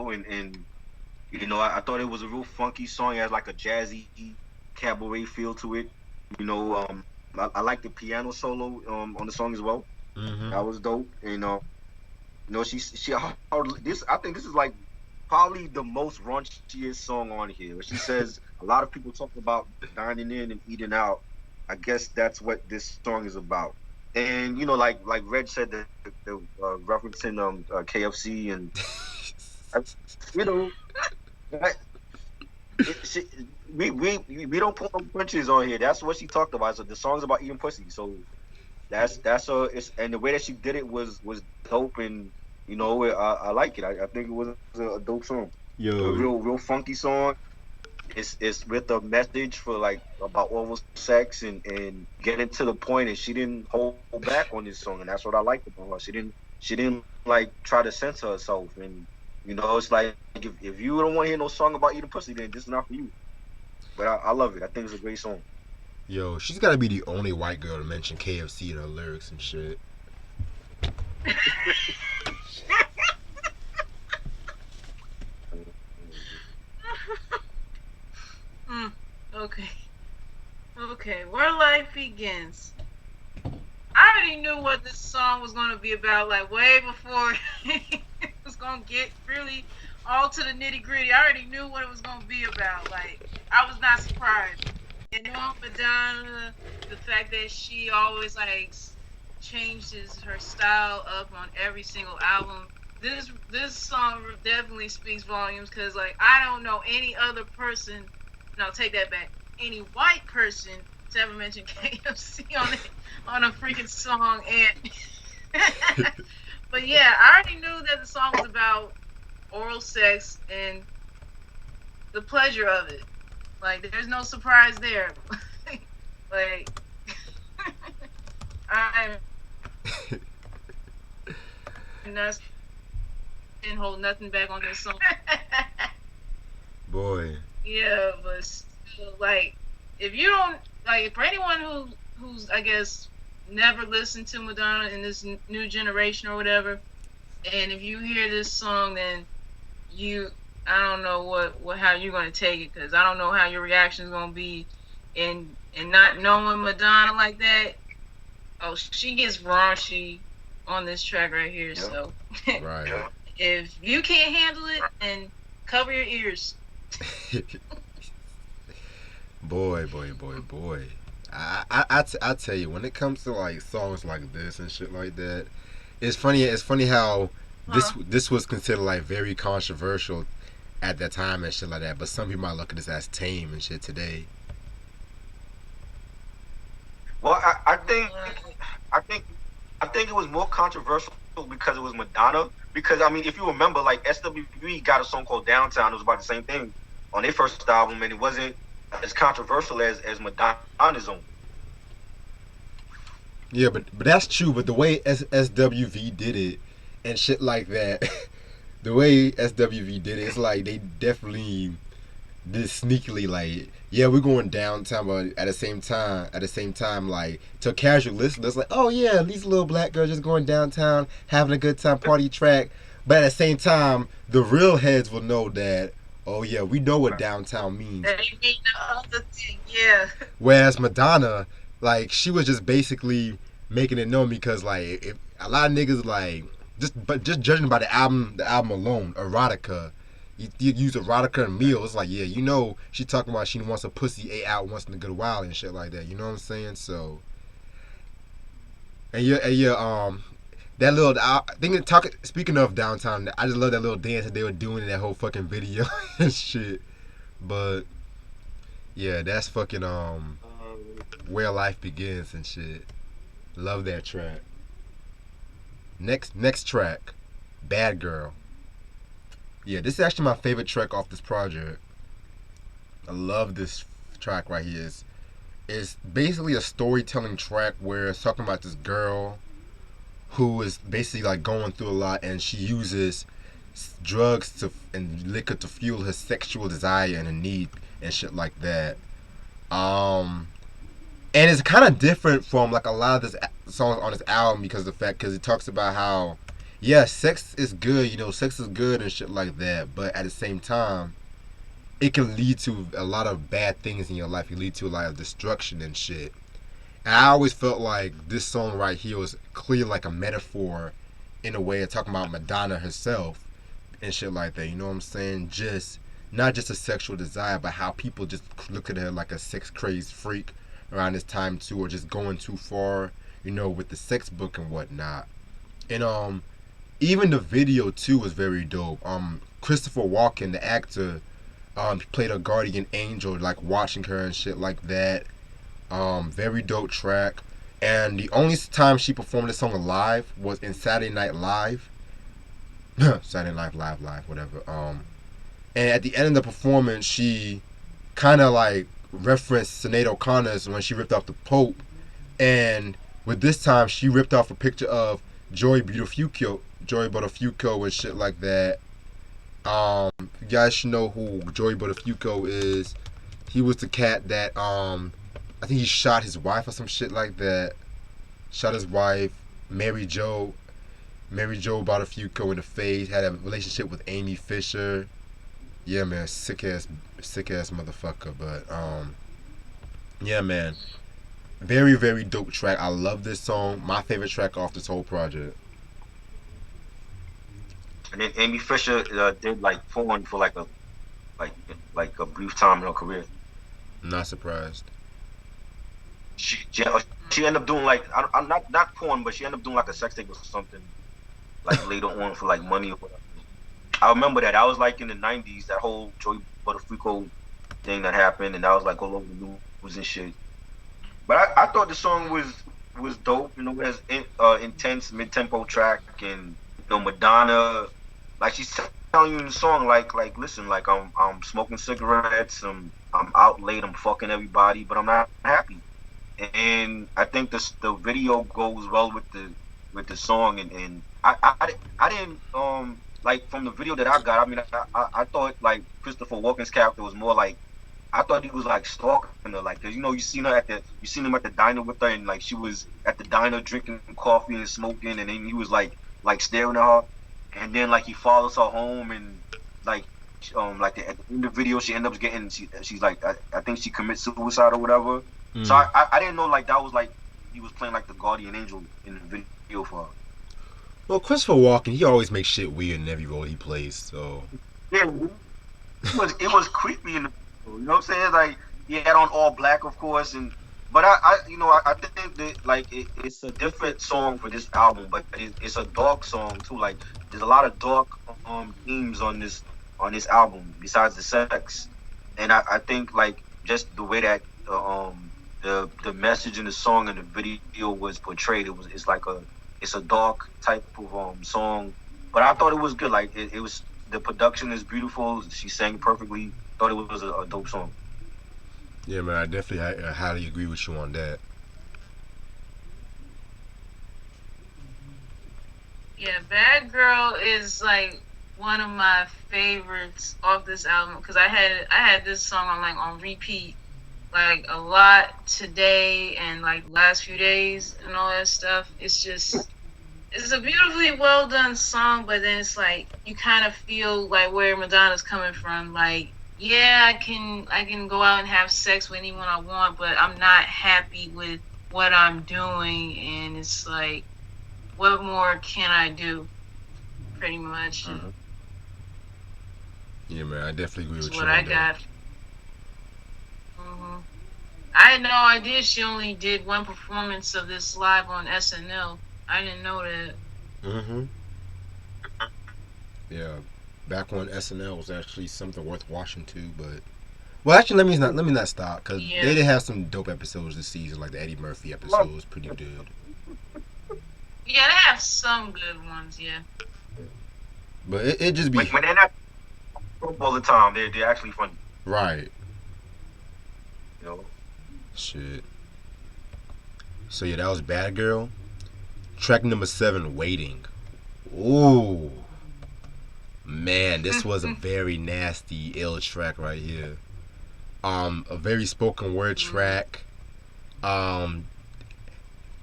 I thought it was a real funky song. It has like a jazzy cabaret feel to it. I like the piano solo on the song as well. Mm-hmm. That was dope. And this, I think this is like probably the most raunchiest song on here. Where she says a lot of people talk about dining in and eating out. I guess that's what this song is about. And like Reg said, the referencing KFC, and you know, that- we don't put no punches on here. That's what she talked about. So the song's about eating pussy. So that's it's, and the way that she did it was dope, and I like it. I think it was a dope song. A Yo, real funky song. It's with a message for like about oral sex and getting to the point, and she didn't hold back on this song, and that's what I liked about her. She didn't like try to censor herself, and It's like if you don't want to hear no song about eating pussy, then this is not for you. But I love it. I think it's a great song. Yo, she's gotta be the only white girl to mention KFC in her lyrics and shit. Mm, okay. Okay. Where life begins. I already knew what this song was gonna be about, like way before it was gonna get really all to the nitty gritty. I already knew what it was gonna be about. Like I was not surprised. And Madonna, the fact that she always like changes her style up on every single album. This song definitely speaks volumes because like I don't know any other person. No, take that back. Any white person to ever mention KFC on a freaking song and. But yeah, I already knew that the song was about oral sex and the pleasure of it. Like, there's no surprise there. Like, I'm not and hold nothing back on this song. Boy. Yeah, but still, like, if you don't like, for anyone who's I guess never listened to Madonna in this new generation or whatever, and if you hear this song, then I don't know what how you're gonna take it because I don't know how your reaction is gonna be, and not knowing Madonna like that. Oh, she gets raunchy on this track right here. Yep. So, right. If you can't handle it, then cover your ears. boy. I tell you, when it comes to like songs like this and shit like that, it's funny. It's funny how this was considered like very controversial at that time and shit like that. But some people might look at this as tame and shit today. Well, I think it was more controversial because it was Madonna. Because I mean, if you remember, like SWV got a song called Downtown. It was about the same thing on their first album, and it wasn't as controversial as Madonna's own. Yeah, but that's true. But the way SWV did it and shit like that, the way SWV did it, it's like they definitely did sneakily. Like, yeah, we're going downtown, but at the same time, like to casual listeners, like, oh yeah, these little black girls just going downtown, having a good time, party track. But at the same time, the real heads will know that. Oh yeah, we know what downtown means. They mean the other thing, yeah. Whereas Madonna, like, she was just basically making it known because like if a lot of niggas like just judging by the album alone, Erotica. You use Erotica and Meal, it's like, yeah, you know she talking about she wants a pussy ate out once in a good while and shit like that. You know what I'm saying? So and yeah, that little I think speaking of downtown, I just love that little dance that they were doing in that whole fucking video and shit. But yeah, that's fucking where life begins and shit. Love that track. Next track, Bad Girl. Yeah, this is actually my favorite track off this project. I love this track right here. It's basically a storytelling track where it's talking about this girl who is basically like going through a lot, and she uses drugs and liquor to fuel her sexual desire and a need and shit like that. And it's kind of different from like a lot of this songs on this album because it talks about how, yeah, sex is good, sex is good and shit like that, but at the same time, it can lead to a lot of bad things in your life. It can lead to a lot of destruction and shit. And I always felt like this song right here was clearly like a metaphor in a way of talking about Madonna herself and shit like that. You know what I'm saying? Just not just a sexual desire, but how people just look at her like a sex crazed freak around this time too, or just going too far, with the sex book and whatnot. And even the video too was very dope. Christopher Walken, the actor, played a guardian angel, like watching her and shit like that. Very dope track. And the only time she performed this song live was in Saturday Night Live. Saturday Night Live, whatever. And at the end of the performance, she kind of like referenced Sinead O'Connor's when she ripped off the Pope. And with this time, she ripped off a picture of Joey Buttafuoco and shit like that. You guys should know who Joey Buttafuoco is. He was the cat that I think he shot his wife or some shit like that. Shot his wife, Mary Jo. Mary Jo Buttafuoco in the face. Had a relationship with Amy Fisher. Yeah, man, sick ass motherfucker. But yeah, man, very very dope track. I love this song. My favorite track off this whole project. And then Amy Fisher did like porn for like like a brief time in her career. Not surprised. She ended up doing like I'm not porn, but she ended up doing like a sex tape or something like later on for like money or whatever. I remember that. I was like in the '90s, that whole Joey Buttafuoco thing that happened, and that was like all over the news and shit. But I thought the song was dope. You know, it has intense mid tempo track, and Madonna, like she's telling you in the song, like listen, like I'm smoking cigarettes, I'm out late, I'm fucking everybody, but I'm not happy. And I think the video goes well with the song, and I didn't like from the video that I got. I mean, I thought like Christopher Walken's character was more like I thought he was like stalking her, like 'cause you know you seen him at the diner with her, and like she was at the diner drinking coffee and smoking, and then he was like staring at her, and then like he follows her home, and like like at the end of the video she ends up getting she's like I think she commits suicide or whatever. So Mm. I didn't know like that was like he was playing like the guardian angel in the video for her. Well, Christopher Walken, he always makes shit weird in every role he plays. So Yeah, it was creepy in the you know what I'm saying? Like he had on all black, of course, and but I think that like it's a different song for this album, but it's a dark song too. Like there's a lot of dark themes on this album besides the sex, and I think like just the way that the message in the song and the video was portrayed, it's a dark type of song, but I thought it was good. Like it was the production is beautiful. She sang perfectly. Thought it was a dope song. yeah, man, I definitely highly agree with you on that. Yeah, Bad Girl is like one of my favorites off this album because I had this song on repeat like a lot today and like last few days and all that stuff. It's a beautifully well done song, but then it's like you kind of feel like where Madonna's coming from. Like, yeah, I can go out and have sex with anyone I want, but I'm not happy with what I'm doing, and it's like, what more can I do? Pretty much. Mm-hmm. Yeah, man, I definitely agree That's with you what on I that. got. hmm I had no idea she only did one performance of this live on SNL. I didn't know that. Mm-hmm. Yeah, back when SNL was actually something worth watching too. But well, actually, let me not stop because Yeah. they did have some dope episodes this season, like the Eddie Murphy episode was pretty good. Yeah, they have some good ones, yeah. But it just be When they're not all the time, they're actually funny. right. You know. Shit. So yeah, that was Bad Girl. Track number 7, Waiting. Ooh, man, this was a very nasty, ill track right here. A very spoken word track. Um,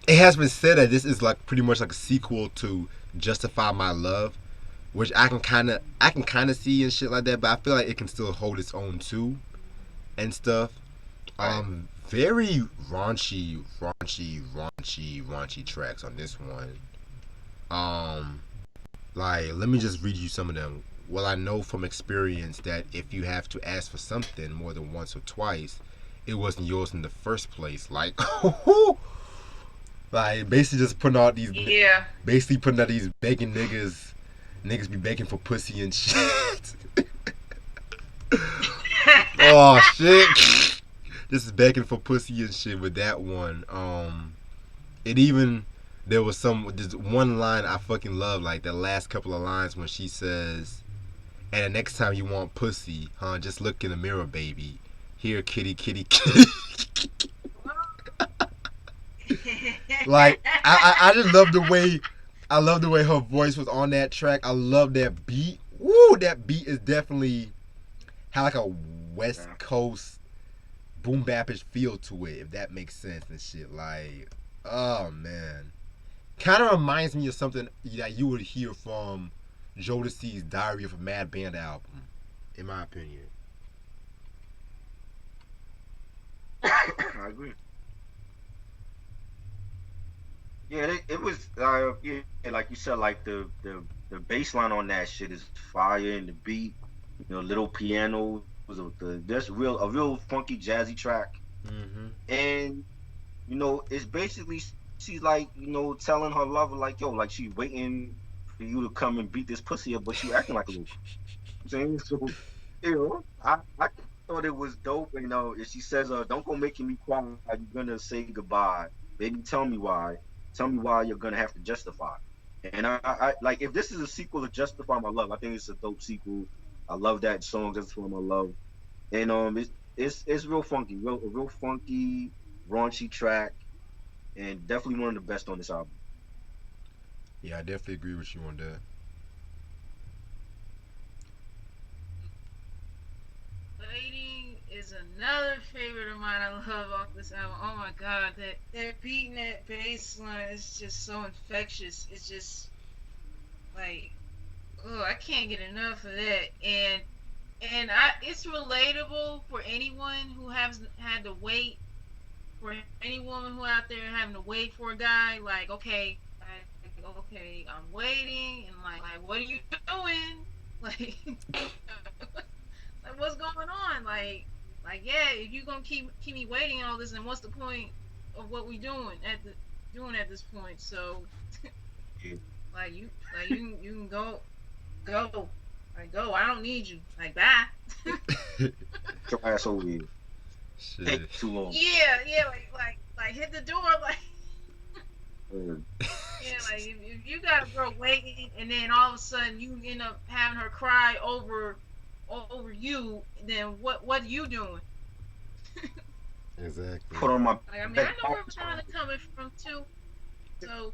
it has been said that this is like pretty much like a sequel to Justify My Love, which I can kind of see and shit like that, but I feel like it can still hold its own too and stuff. Very raunchy tracks on this one. Um, like let me just read you some of them. Well, I know from experience that if you have to ask for something more than once or twice, it wasn't yours in the first place. Like, like basically just putting out Yeah. these begging niggas. Niggas be begging for pussy and shit. Oh shit. This is begging for pussy and shit with that one. It even there was there's one line I fucking love, like the last couple of lines when she says, "And the next time you want pussy, huh? Just look in the mirror, baby. Here, kitty, kitty, kitty." Like I just love the way her voice was on that track. I love that beat. Woo, Woo! That beat is definitely had like a West Yeah. Coast boom bapish feel to it, if that makes sense and shit. Like, oh man, kind of reminds me of something that you would hear from Jodeci's Diary of a Mad Band album, in my opinion. I agree. Yeah, it was yeah, like you said, like the bass line on that shit is fire, and the beat, little pianos, that's a real funky jazzy track, Mm-hmm. and it's basically she's like telling her lover like yo, like she waiting for you to come and beat this pussy up, but you acting like a loser. You know what I'm saying so, I thought it was dope. And she says, don't go making me cry. You're gonna say goodbye, baby. Tell me why. Tell me why you're gonna have to justify. And I like if this is a sequel to Justify My Love, I think it's a dope sequel. I love that song, Justify My Love, and it's real funky, real funky, raunchy track, and definitely one of the best on this album. Yeah, I definitely agree with you on that. Waiting is another favorite of mine. I love off this album. Oh my god, that beat and that bass line is just so infectious. It's just like, oh, I can't get enough of that. It's relatable for anyone who has had to wait, for any woman who out there having to wait for a guy. Like, okay, I'm waiting, and like, what are you doing? Like, like what's going on? Yeah, if you gonna keep me waiting and all this, then what's the point of what we doing at this point? So, Yeah. you can go, like go. I don't need you. Like bye. Get your ass over here. Shit. Take too long. Yeah, like hit the door, like. Uh, Yeah, like if you got a girl waiting, and then all of a sudden you end up having her cry over you, then what are you doing? Exactly. Put on my Like, I mean, I know where Madonna coming from too. So,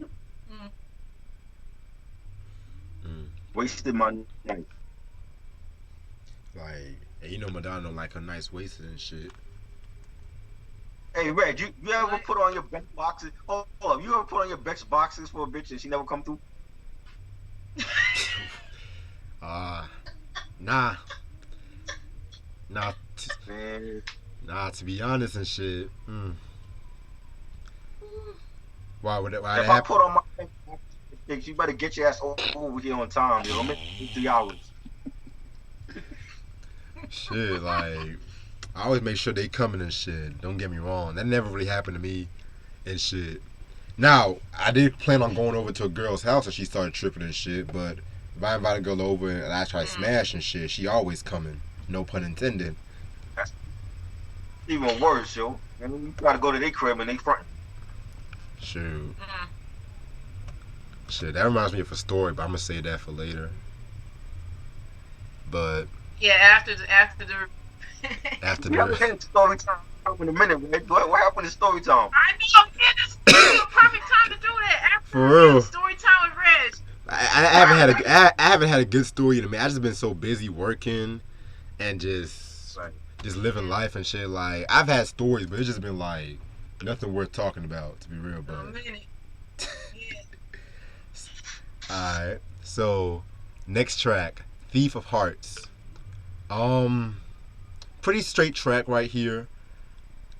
mm, Mm. wasted my night. Like, hey, Madonna don't like her nice wasted and shit. Hey, Red, you ever What? put on your bench boxes? Hold up, you ever put on your bench boxes for a bitch and she never come through? Uh, nah, nah, Man, nah. To be honest and shit. Why would that? Why that if I happen? put on my bench boxes, you better get your ass over here on time, yo. I'm in 3 hours. Shit, like I always make sure they coming and shit. Don't get me wrong. That never really happened to me and shit. Now, I did plan on going over to a girl's house and she started tripping and shit, but if I invite a girl over and I try to smash and shit, she always coming. No pun intended. That's even worse, yo. And then you gotta go to their crib and they front. Shoot. mm. Shit, that reminds me of a story, but I'm gonna save that for later. But Yeah, after the after We haven't the had story time in a minute, man. What happened to story time? I know, yeah, this is a perfect time to do that. After For real. story time with Reg. I haven't had I haven't had a good story in a minute. I just been so busy working and just Right. living life and shit. Like I've had stories, but it's just been like nothing worth talking about, to be real. A But minute. Yeah. alright, so next track, Thief of Hearts. Pretty straight track right here.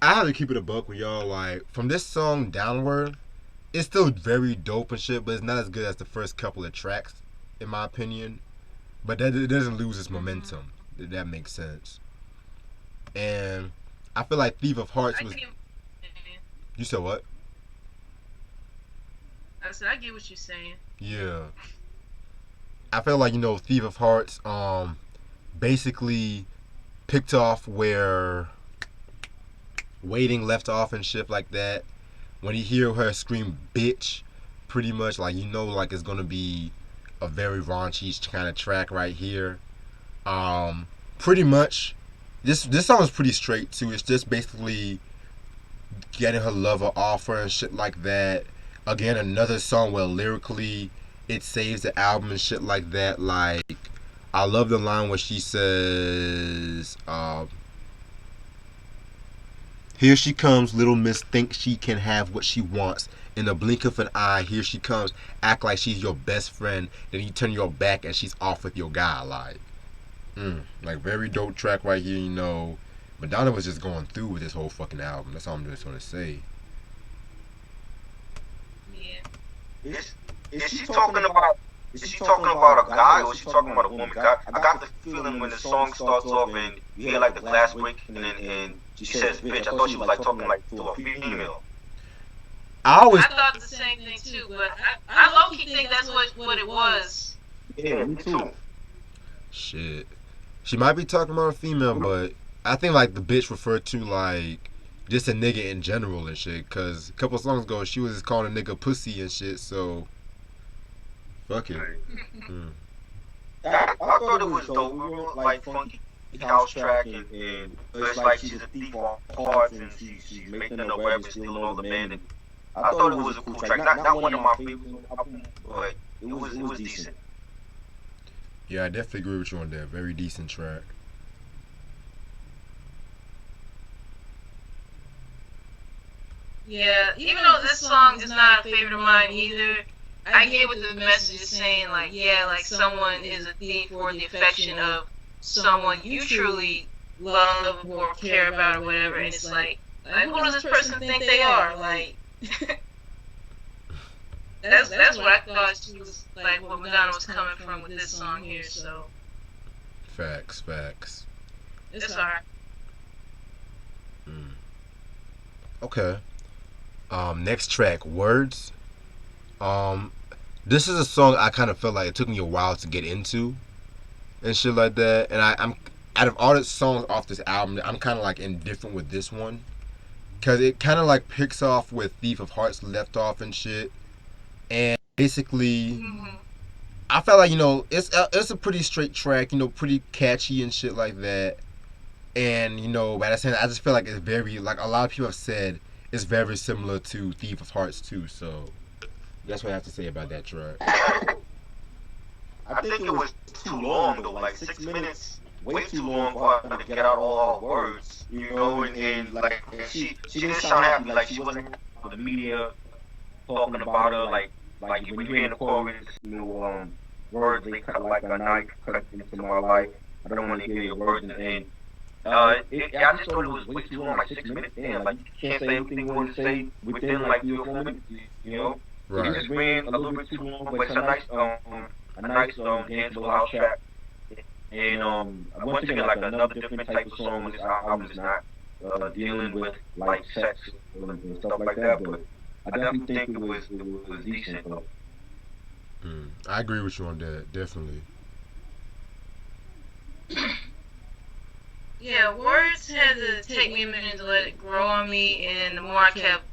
I have to keep it a buck with y'all. Like from this song downward, it's still very dope and shit, but it's not as good as the first couple of tracks, in my opinion. But that it doesn't lose its momentum. If that makes sense. And I feel like Thief of Hearts I was. get, You said what? I said I get what you're saying. Yeah. I feel like Thief of Hearts basically picked off where Waiting left off and shit like that. When you hear her scream bitch, pretty much like like it's gonna be a very raunchy kind of track right here. Pretty much this song is pretty straight too. It's just basically getting her lover off her and shit like that. Again, another song where lyrically it saves the album and shit like that. Like, I love the line where she says, "Here she comes, little miss, thinks she can have what she wants. In the blink of an eye, here she comes, act like she's your best friend. Then you turn your back and she's off with your guy." Like very dope track right here. Madonna was just going through with this whole fucking album. That's all I'm just gonna say. Yeah. Is she talking about? Is she talking about a guy or is she talking about a woman? I got the feeling when the song starts off and you hear like the glass break and she says bitch. I thought she was like talking like to a female. I thought the same thing too, but I low key think that's what it was. Yeah, me too. Shit. She might be talking about a female, but I think like the bitch referred to like just a nigga in general and shit. Cause a couple songs ago she was just calling a nigga pussy and shit. So fuck it. I thought it was dope. We were like funky house track and it's like she's a thief on parts and she's making the web and stealing all the man. And I thought it was a cool track. Not one of my favorites, but it was decent. Yeah, I definitely agree with you on that. Very decent track. Yeah, even though this song is not a favorite of mine either, I get what the message is saying. Like, yeah, like someone is a thief for the affection of someone you truly love or care about or whatever. And it's like who does this person think they are? Like, that's what I thought she was like. What Madonna was coming from with this song here. So Facts. it's alright. Okay. Next track, Words. This is a song I kind of felt like it took me a while to get into and shit like that. And I'm out of all the songs off this album, I'm kind of like indifferent with this one because it kind of like picks off with Thief of Hearts left off and shit. And basically, I felt like it's a pretty straight track, pretty catchy and shit like that. And by the same, I just feel like it's very like a lot of people have said it's very similar to Thief of Hearts too. So that's what I have to say about that track. I think it was too long though, like 6 minutes, way too long for her to get out all her words, and like she didn't sound happy, like she wasn't happy with the media talking about her, like when you hear in the chorus, words they cut like a knife, cut into my life. I don't want to hear your words, and I just thought it was way too long, like 6 minutes. Damn, like you can't say everything you want to say within like 3 or 4 minutes, Right. It just ran a little bit too long, but it's a nice danceable house track. And once again, like another different type of song. This album is not dealing with like sex and stuff like that, but I definitely think it was decent though. I agree with you on that, definitely. Yeah, Words had to take me a minute to let it grow on me, and the more I kept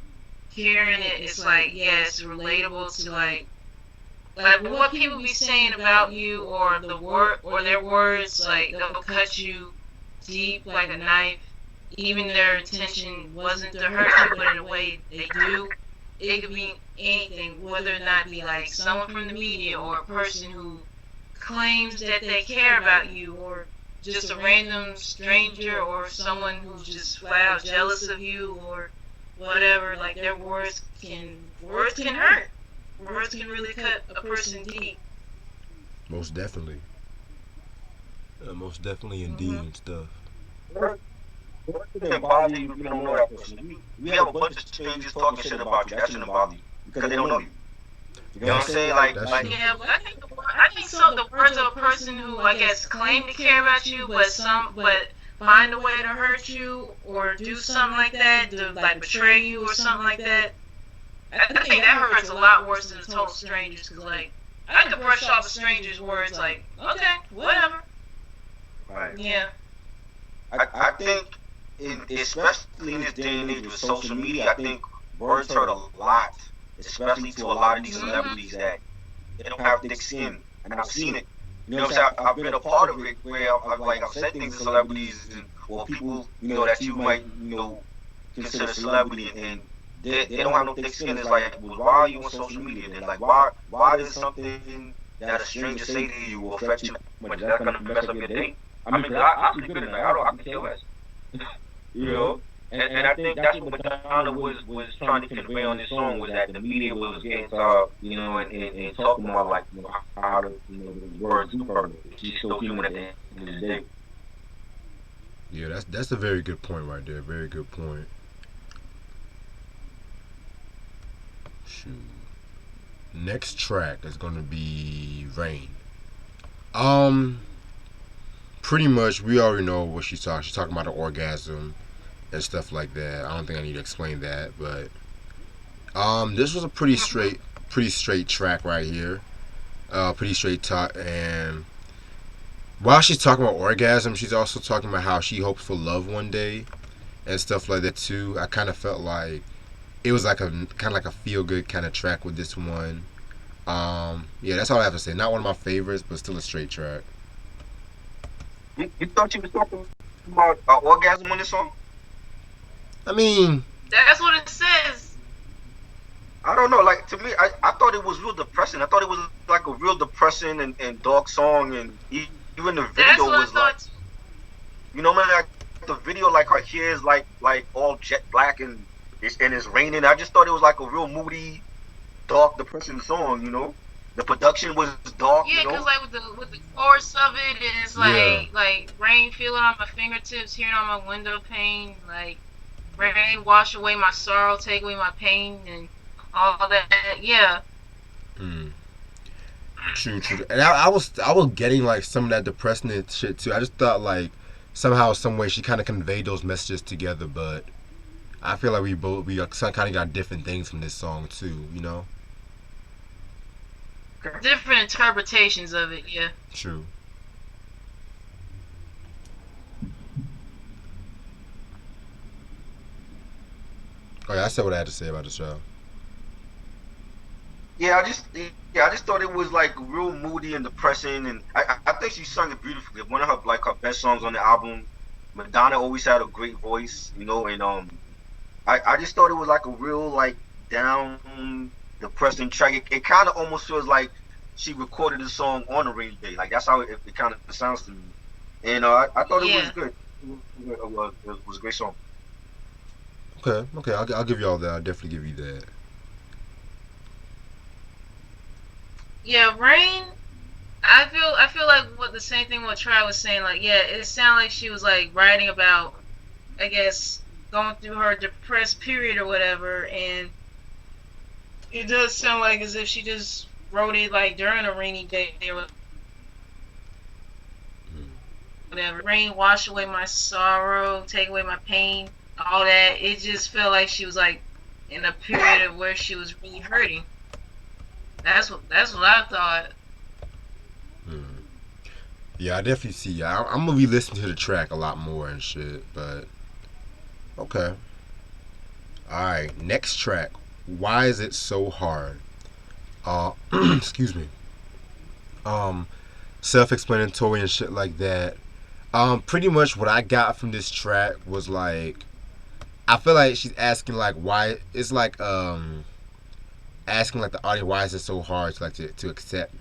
hearing it, it's like, yeah, it's relatable to like what people be saying about you, or their words, like they'll cut you deep like a knife. Even their intention wasn't to hurt you, but in a way they do. It could be anything, whether or not it be like someone from the media or a person who claims that they care about you, or just a random stranger, or someone who's just flat out jealous of you, or whatever. Like their words can hurt. Words can really cut a person deep. Most definitely. Most definitely indeed and stuff. What didn't bother you if you don't know that person? We have a bunch of strangers talking shit about you. That shouldn't bother you because they don't know you. You know what I'm saying? Like yeah, but I think so. The words of a person who I guess claim to care about you, but find a way to hurt you or do something like that, to like betray you or something like that. I think that hurts a lot worse than total strangers. Cause like I could brush off a stranger's words like, okay, whatever. Right. Yeah. I think, especially in this day and age with social media, I think words hurt a lot, especially to a lot of these celebrities that they don't have thick skin, and I've seen it. You know what I'm saying? I've been a part of it where I've said things to celebrities or people that you might consider celebrity, and they don't have no thick skin. It's like, well, why are you on social media then? Like, why does something that a stranger say to you will affect you that much? Is that gonna mess up your day? I mean, 'cause I sleep good at night. I can care less. You know. And I think that's what Madonna was trying to convey on this song was that the media was getting to and talking about like how the words do hurt. She's still human at the end of the day. Yeah, that's a very good point right there. Very good point. Shoot. Next track is gonna be Rain. Um, Pretty much we already know what she's talking. She's talking about the orgasm and stuff like that. I don't think I need to explain that, but this was a pretty straight track right here. Pretty straight talk, and while she's talking about orgasm, she's also talking about how she hopes for love one day and stuff like that too. I kind of felt like it was like a kind of like a feel good kind of track with this one. Yeah, that's all I have to say. Not one of my favorites, but still a straight track. You thought you was talking about orgasm on this song? I mean, That's what it says. I don't know. Like to me, I thought it was real depressing. I thought it was like a real depressing and dark song, and even the That's video what I was like, thought. man, like the video, like her hair is like all jet black and it's raining. I just thought it was like a real moody, dark, depressing song. The production was dark. Yeah, cause like with the chorus of it, and it's yeah. like rain feeling on my fingertips, hearing on my window pane, like rain wash away my sorrow, take away my pain, and all that. Yeah, Mm, true, true. And I was getting like some of that depressing and shit too. I just thought like somehow, some way, she kind of conveyed those messages together, but I feel like we kind of got different things from this song too. You know. different interpretations of it. Yeah. True. Oh yeah, I said what I had to say about the show. Yeah, I just thought it was like real moody and depressing, and I think she sung it beautifully. One of her best songs on the album. Madonna always had a great voice, and I just thought it was like a real like down, depressing track. It kind of almost feels like she recorded the song on a rainy day. Like that's how it kind of sounds to me. And I thought it was Yeah. good. It was a great song. Okay, okay, I'll give you all that. I'll definitely give you that. Yeah, rain. I feel like what the same thing what Try was saying. Like, yeah, it sounded like she was like writing about, I guess, going through her depressed period or whatever, and it does sound like as if she just wrote it like during a rainy day or whatever. Rain wash away my sorrow, take away my pain, all that. It just felt like she was like in a period of where she was really hurting. That's what I thought. Mm. Yeah, I definitely see. Yeah, I'm gonna be listening to the track a lot more and shit. But okay, all right. Next track. Why is it so hard? Uh, excuse me. Um, Self-explanatory and shit like that. Pretty much what I got from this track was like, I feel like she's asking like why it's like asking like the audience why is it so hard to to accept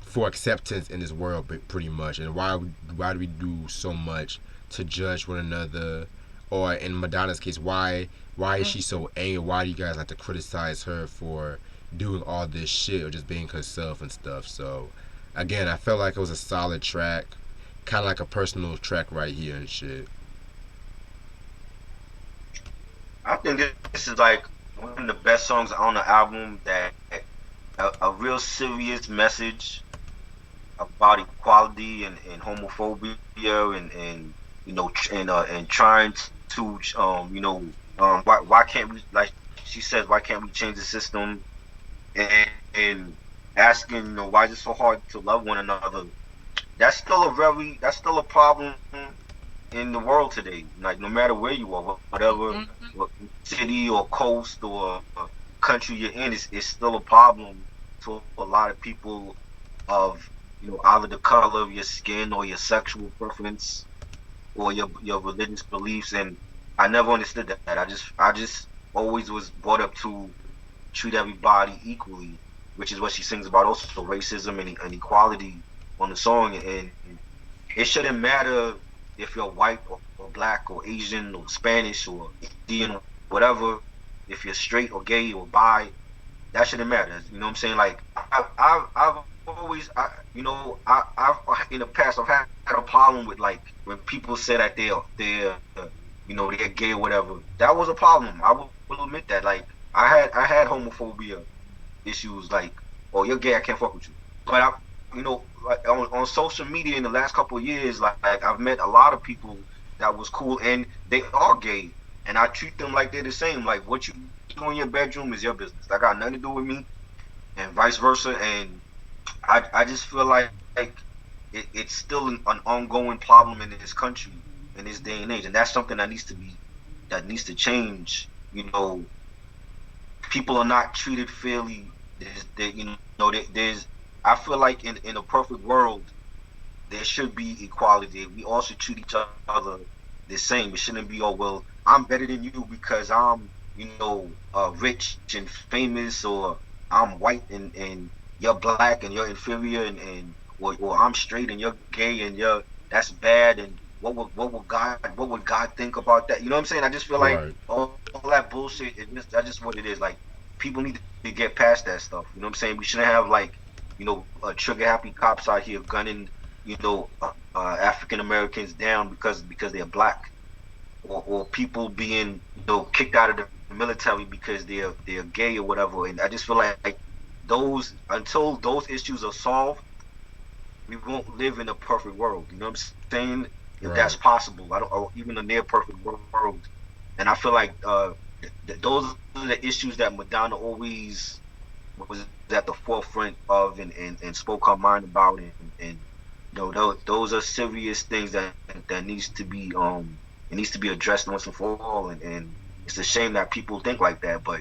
for acceptance in this world, but pretty much, and why do we do so much to judge one another, or in Madonna's case, why is she so angry? Why do you guys like to criticize her for doing all this shit or just being herself and stuff? So again, I felt like it was a solid track, kind of like a personal track right here and shit. I think this is like one of the best songs on the album. That a real serious message about equality and homophobia and and trying to why can't we, like she says, why can't we change the system, and asking, why is it so hard to love one another. That's still a problem in the world today. Like no matter where you are, whatever what city or coast or country you're in, it's still a problem to a lot of people of either the color of your skin or your sexual preference or your religious beliefs. And I never understood that. I just always was brought up to treat everybody equally, which is what she sings about also racism and equality on the song. And it shouldn't matter if you're white or black or Asian or Spanish or Indian or whatever, if you're straight or gay or bi, that shouldn't matter. You know what I'm saying? Like I've always, I've in the past I've had a problem with like when people say that they're gay or whatever. That was a problem. I will admit that. Like I had homophobia issues. Like, oh, you're gay, I can't fuck with you. But like on social media in the last couple of years, like I've met a lot of people that was cool and they are gay, and I treat them like they're the same. Like what you do in your bedroom is your business. That got nothing to do with me, and vice versa. And I just feel like it's still an ongoing problem in this country in this day and age, and that's something that needs to change. People are not treated fairly. There's I feel like in a perfect world there should be equality. We all should treat each other the same. It shouldn't be, oh well, I'm better than you because I'm rich and famous, or I'm white and you're black and you're inferior, or I'm straight and you're gay and that's bad, and what would God think about that? You know what I'm saying? I just feel like Right. all that bullshit. That's just what it is. Like people need to get past that stuff. You know what I'm saying? We shouldn't have like trigger happy cops out here gunning African Americans down because they're black, or people being kicked out of the military because they're gay or whatever. And I just feel like those until those issues are solved, we won't live in a perfect world. You know what I'm saying? If that's Right. possible, I don't, or even a near perfect world. And I feel like those are the issues that Madonna always was at the forefront of, and spoke her mind about, and those are serious things that needs to be addressed once and for all. And it's a shame that people think like that, but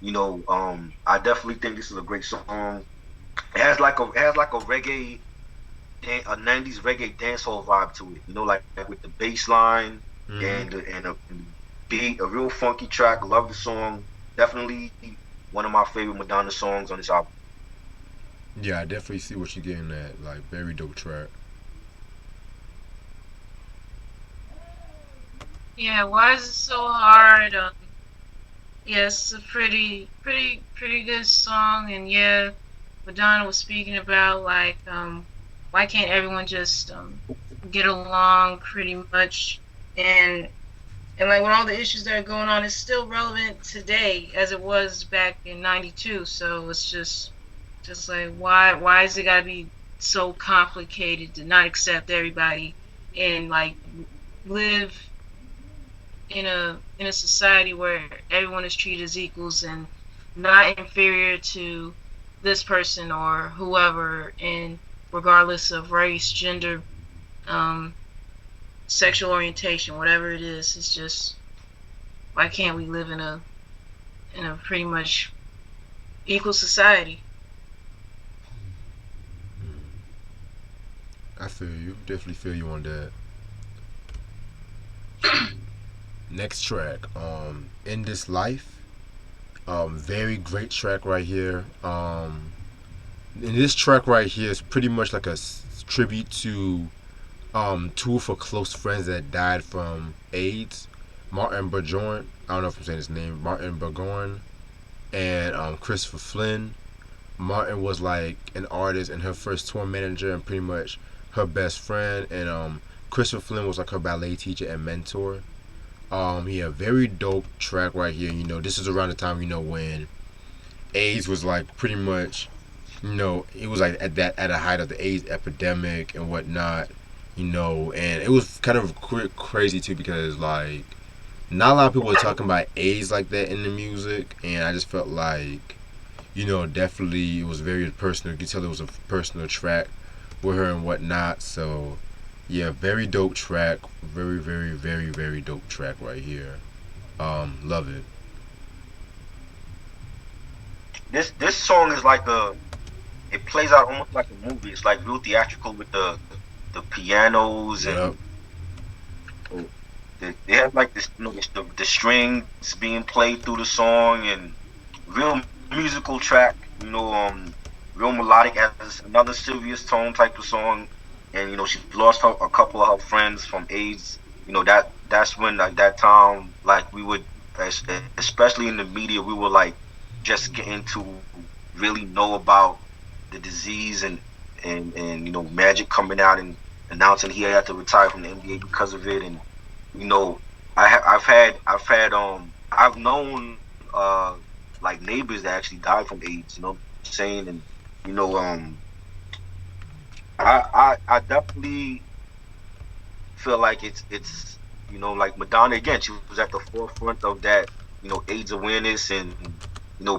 I definitely think this is a great song. It has like a reggae, a '90s reggae dancehall vibe to it. Like with the bass line Hmm. and a beat, a real funky track. Love the song. Definitely one of my favorite Madonna songs on this album. Yeah, I definitely see what you're getting at. Like, very dope track. Yeah, why is it so hard? Yeah, it's a pretty good song, and yeah, Madonna was speaking about like why can't everyone just get along pretty much, and like with all the issues that are going on, it's still relevant today as it was back in '92. So it's just like why is it gotta be so complicated to not accept everybody and like live in a society where everyone is treated as equals and not inferior to this person or whoever, and regardless of race, gender, um, sexual orientation, whatever it is. It's just why can't we live in a pretty much equal society? I feel you. Definitely feel you on that. Next track, In This Life. Very great track right here. And this track right here is pretty much like a tribute to two of her close friends that died from AIDS. Martin Bajorn, I don't know if I'm saying his name, Martin Bajorn, and Christopher Flynn. Martin was like an artist and her first tour manager and pretty much her best friend. And Christopher Flynn was like her ballet teacher and mentor. Yeah, very dope track right here. This is around the time when AIDS was like pretty much, it was like at a height of the AIDS epidemic and whatnot. And it was kind of crazy too because like not a lot of people were talking about AIDS like that in the music, and I just felt like definitely it was very personal. You could tell it was a personal track with her and whatnot. So yeah, very dope track. Very, very, very, very dope track right here. Love it. This song is like it plays out almost like a movie. It's like real theatrical with the pianos, Yep. and they have like this, the strings being played through the song and real musical track, real melodic as another serious tone type of song. And she lost a couple of her friends from AIDS. That's when like that time like we would, especially in the media, we were like just getting to really know about the disease and Magic coming out and announcing he had to retire from the NBA because of it. And you know I've known like neighbors that actually died from AIDS, you know what I'm saying? And you know um I definitely feel like it's like Madonna again, she was at the forefront of that, AIDS awareness. And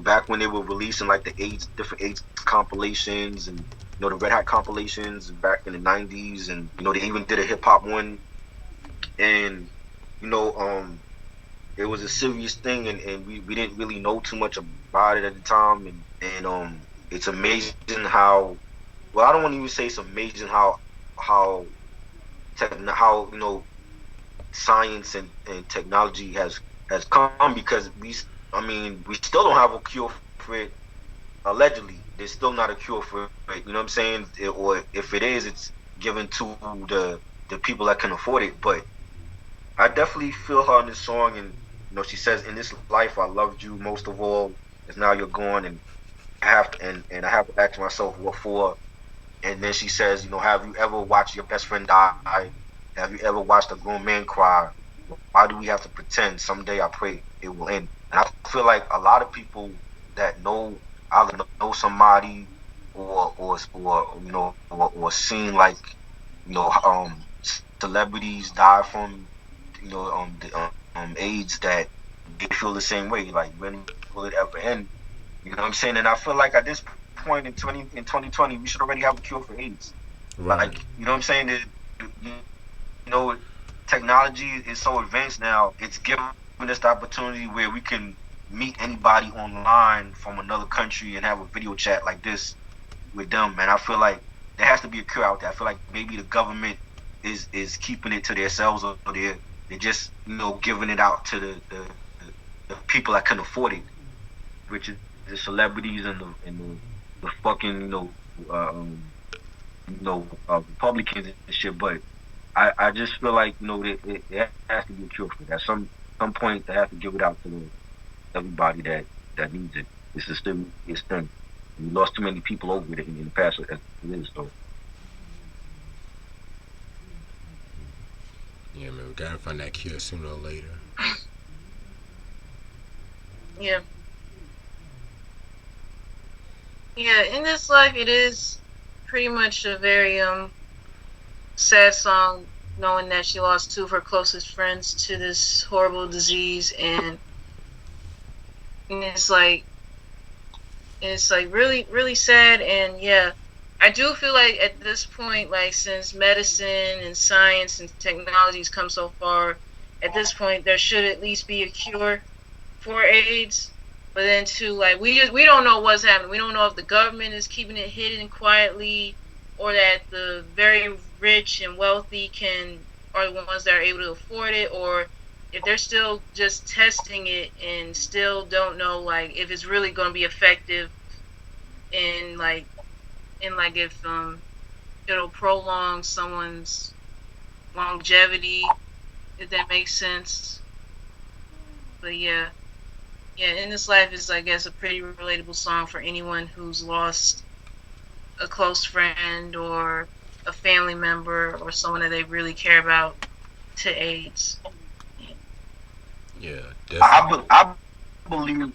back when they were releasing like the different AIDS compilations, and the Red Hot compilations back in the 90s. And they even did a hip hop one. And you know it was a serious thing, and we didn't really know too much about it at the time. And it's amazing how, well, I don't want to even say it's amazing how how science and technology has come, because we still don't have a cure for it. Allegedly, there's still not a cure for it, you know what I'm saying? Or if it is, it's given to the people that can afford it. But I definitely feel her in this song. And she says, "In this life, I loved you most of all. As now you're gone, and I have to ask myself, what for?" And then she says, "Have you ever watched your best friend die? Have you ever watched a grown man cry? Why do we have to pretend? Someday I pray it will end." And I feel like a lot of people that either know somebody, or seen like celebrities die from AIDS, that they feel the same way. Like, when will it ever end? You know what I'm saying? And I feel like at this point in 2020, we should already have a cure for AIDS. Right. Like, you know what I'm saying? You know, technology is so advanced now. It's given us the opportunity where we can meet anybody online from another country and have a video chat like this with them. And I feel like there has to be a cure out there. I feel like maybe the government is keeping it to themselves, or they're just giving it out to the people that can afford it, which is the celebrities and the fucking Republicans and shit. But I just feel like there has to be a cure for that. Some point they have to give it out to everybody that needs it. It's a serious thing. We lost too many people over it in the past as it is. So Yeah, man, we gotta find that cure sooner or later. Yeah. Yeah, in this life, it is pretty much a very sad song, knowing that she lost two of her closest friends to this horrible disease. And it's like really really sad. And yeah, I do feel like at this point, like, since medicine and science and technology's come so far, at this point there should at least be a cure for AIDS. But then too, like, we don't know what's happening. We don't know if the government is keeping it hidden quietly, or that the very rich and wealthy are the ones that are able to afford it, or if they're still just testing it and still don't know, like, if it's really going to be effective, and like if it'll prolong someone's longevity, if that makes sense. But yeah. Yeah, In This Life is, I guess, a pretty relatable song for anyone who's lost a close friend or a family member or someone that they really care about to AIDS. Yeah, I, definitely. be, I believe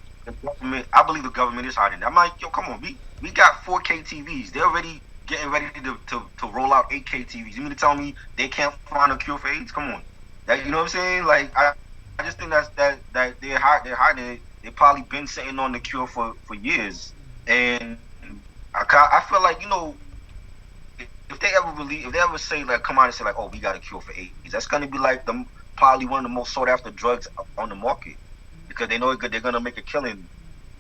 I believe the government is hiding. I'm like, yo, come on, we got 4K TVs. They're already getting ready to roll out 8K TVs. You mean to tell me they can't find a cure for AIDS? Come on, you know what I'm saying? Like, I just think that they're hiding it. They probably been sitting on the cure for years. And I feel like, if they ever say, like, come out and say, like, oh, we got a cure for AIDS, that's gonna be like probably one of the most sought after drugs on the market, because they know they're gonna make a killing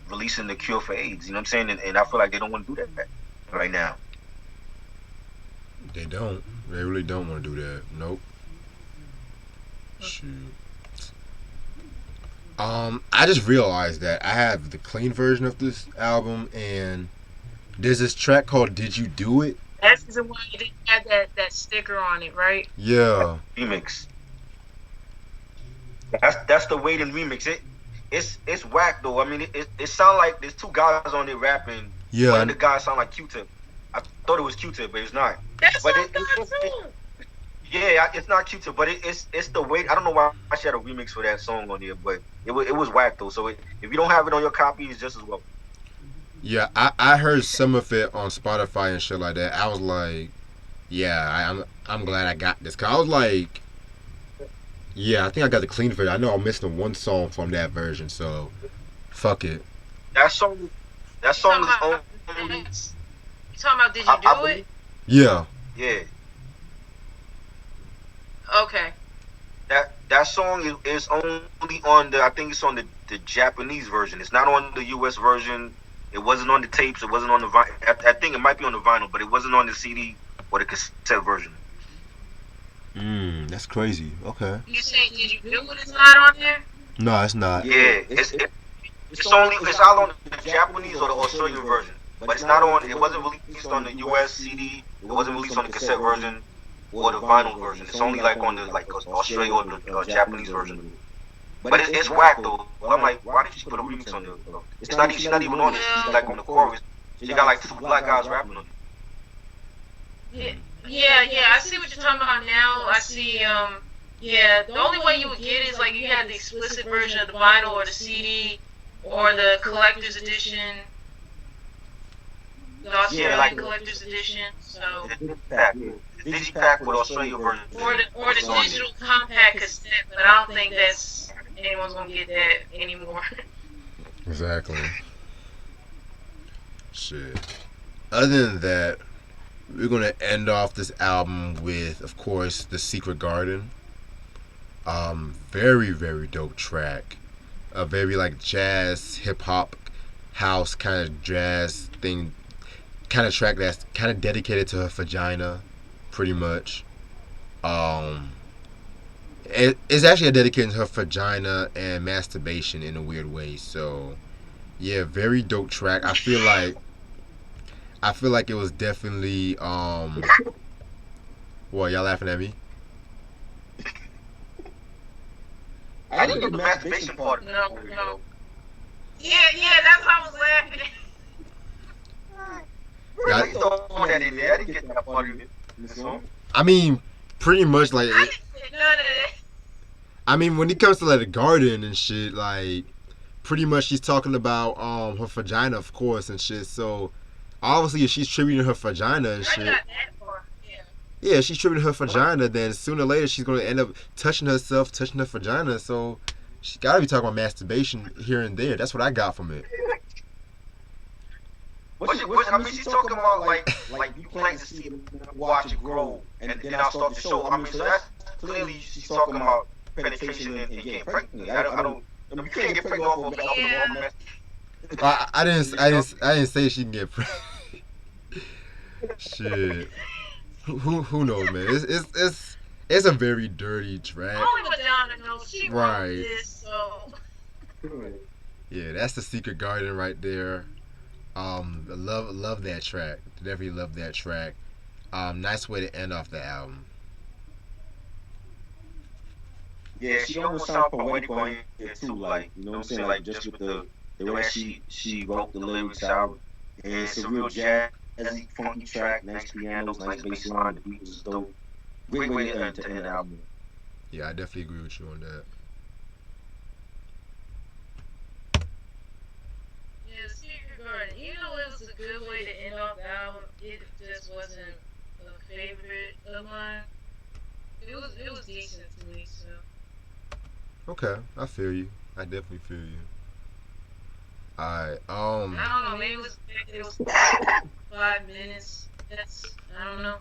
releasing the cure for AIDS. You know what I'm saying? And I feel like they don't want to do that right now. They don't. They really don't want to do that. Nope. Shoot. I just realized that I have the clean version of this album, and there's this track called "Did You Do It." That's the one you didn't have that sticker on it, right? Yeah, Remix. That's the Waiting remix. It's whack though. I mean, it sound like there's two guys on there rapping. yeah, One of the guys sound like Q-Tip. I thought it was Q-Tip, but it's not. That's But what I got too. yeah, it's not Q-Tip, but it's the wait. I don't know why she had a remix for that song on there, but it was whack though. So if you don't have it on your copy, it's just as well. yeah. I heard some of it on Spotify and shit like that. I was like, yeah, I'm glad I got this. Cause I was like, yeah, I think I got the clean version. I know I'm missing one song from that version, so fuck it. That song You is talking about? only. You talking about? Did you I do believe, it? Yeah, yeah. Okay. That song is only on the, I think it's on the Japanese version. It's not on the US version. It wasn't on the tapes. It wasn't on the vinyl. I think it might be on the vinyl, but it wasn't on the CD or the cassette version. that's crazy. Okay. You say did you do it? It's not on there. No, it's not. Yeah, it's out on the Japanese or the Australian version, but it's not on. It wasn't released on the US CD. It wasn't released on the cassette version or the vinyl version. It's only like on the Australia or the Japanese version. But it's whack though. I'm like, why did she put a remix on there? It's not. She's not even on it. She's like on the chorus. She got like two black guys rapping on it. Yeah. I see what you're talking about now. I see. Yeah. The only way you would get it is like you had the explicit version of the vinyl or the CD or the collector's edition, the Australian like collector's edition. So. The digipack with Australia version. Or the digital compact cassette, but I don't think that's anyone's gonna get that anymore. Exactly. Shit. Other than that, we're gonna end off this album with, of course, "The Secret Garden." Very very dope track. A very like jazz, hip hop, house kind of jazz thing, kind of track that's kind of dedicated to her vagina, pretty much. It's actually a dedication to her vagina and masturbation in a weird way. So, yeah, very dope track. I feel like it was definitely What, y'all laughing at me? I didn't get the masturbation part. No. Yeah, that's why I was laughing. Why you throwing that in there? I didn't get that part of it in the song. I mean, pretty much like. I didn't say none of that. I mean, when it comes to like the garden and shit, like pretty much she's talking about her vagina, of course, and shit. So obviously, if she's tributing her vagina and I shit, got that part. Yeah. yeah, if she's tributing her vagina, then sooner or later she's gonna end up touching herself, touching her vagina. So she's gotta be talking about masturbation here and there. That's what I got from it. I mean, she's talking about like you plant the seed, watch it grow, and then I'll start the show. I mean, so that's clearly she's talking about penetration and getting pregnant. I don't. You can't get pregnant off of Yeah. I didn't say she can get pregnant. Shit. Who knows, man? It's a very dirty track. Only Madonna knows she Right. wrote this, so. Yeah, that's The Secret Garden right there. Love that track. Definitely love that track. Nice way to end off the album. Yeah, she almost sounds poetic on here too, like, you know what I'm saying? Like, just with the way she wrote the lyrics out. And it's a real jazzy, funky track, nice pianos, nice bass line, the beat was dope. Great way to end the album. Yeah, I definitely agree with you on that. Yeah, Secret Garden. Even though it was a good way to end off the album, it just wasn't a favorite of mine. It was decent to me, so. Okay, I feel you. I definitely feel you. Alright, I don't know, maybe it was 5 minutes. I don't know.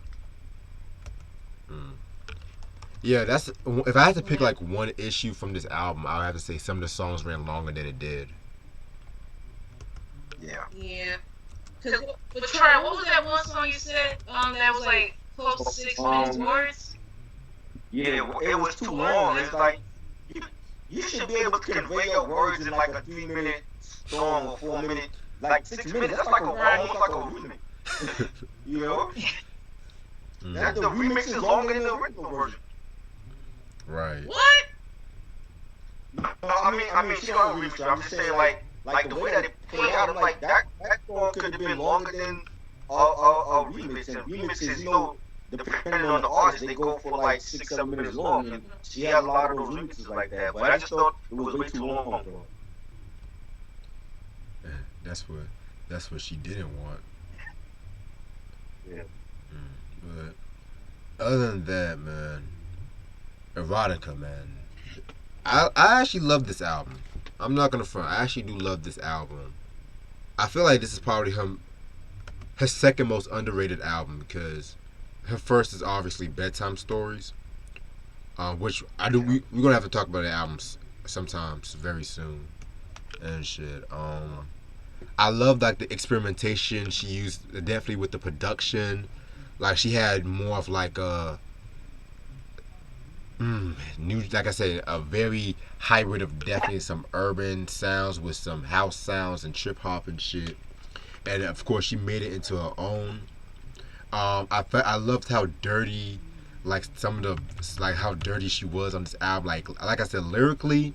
Yeah, that's if I had to pick like one issue from this album, I would have to say some of the songs ran longer than it did. Yeah. Yeah. But Trey, what was that one song you said? That was like close to 6 minutes words? Yeah, it was too long. It's like you you should be able to convey your words in like a 3 minute song or 4 minute, like 6 minutes. That's like a Right. almost like a remix. You know, that Mm, the remix is longer than the original version. right. What? No, I mean, she don't have a remix. I'm just saying, like the way that it played out. I'm like that song could have been longer than a remix. And remixes, depending on the artist, they go for like 6, 7 minutes long. And she has a lot of those remixes like that. But I just thought it was way too long for her. Eh, That's what that's what she didn't want. Yeah. But other than that, man, erotica, man. I actually love this album. I'm not gonna front. I actually do love this album. I feel like this is probably her second most underrated album because her first is obviously bedtime stories, which I do. We're gonna have to talk about the albums sometimes very soon and shit. I love like the experimentation she used, definitely with the production. Like she had more of like a new, like I said, a very hybrid of definitely some urban sounds with some house sounds and trip hop and shit. And of course, she made it into her own. I loved how dirty, like some of the like how dirty she was on this album. Like I said, lyrically,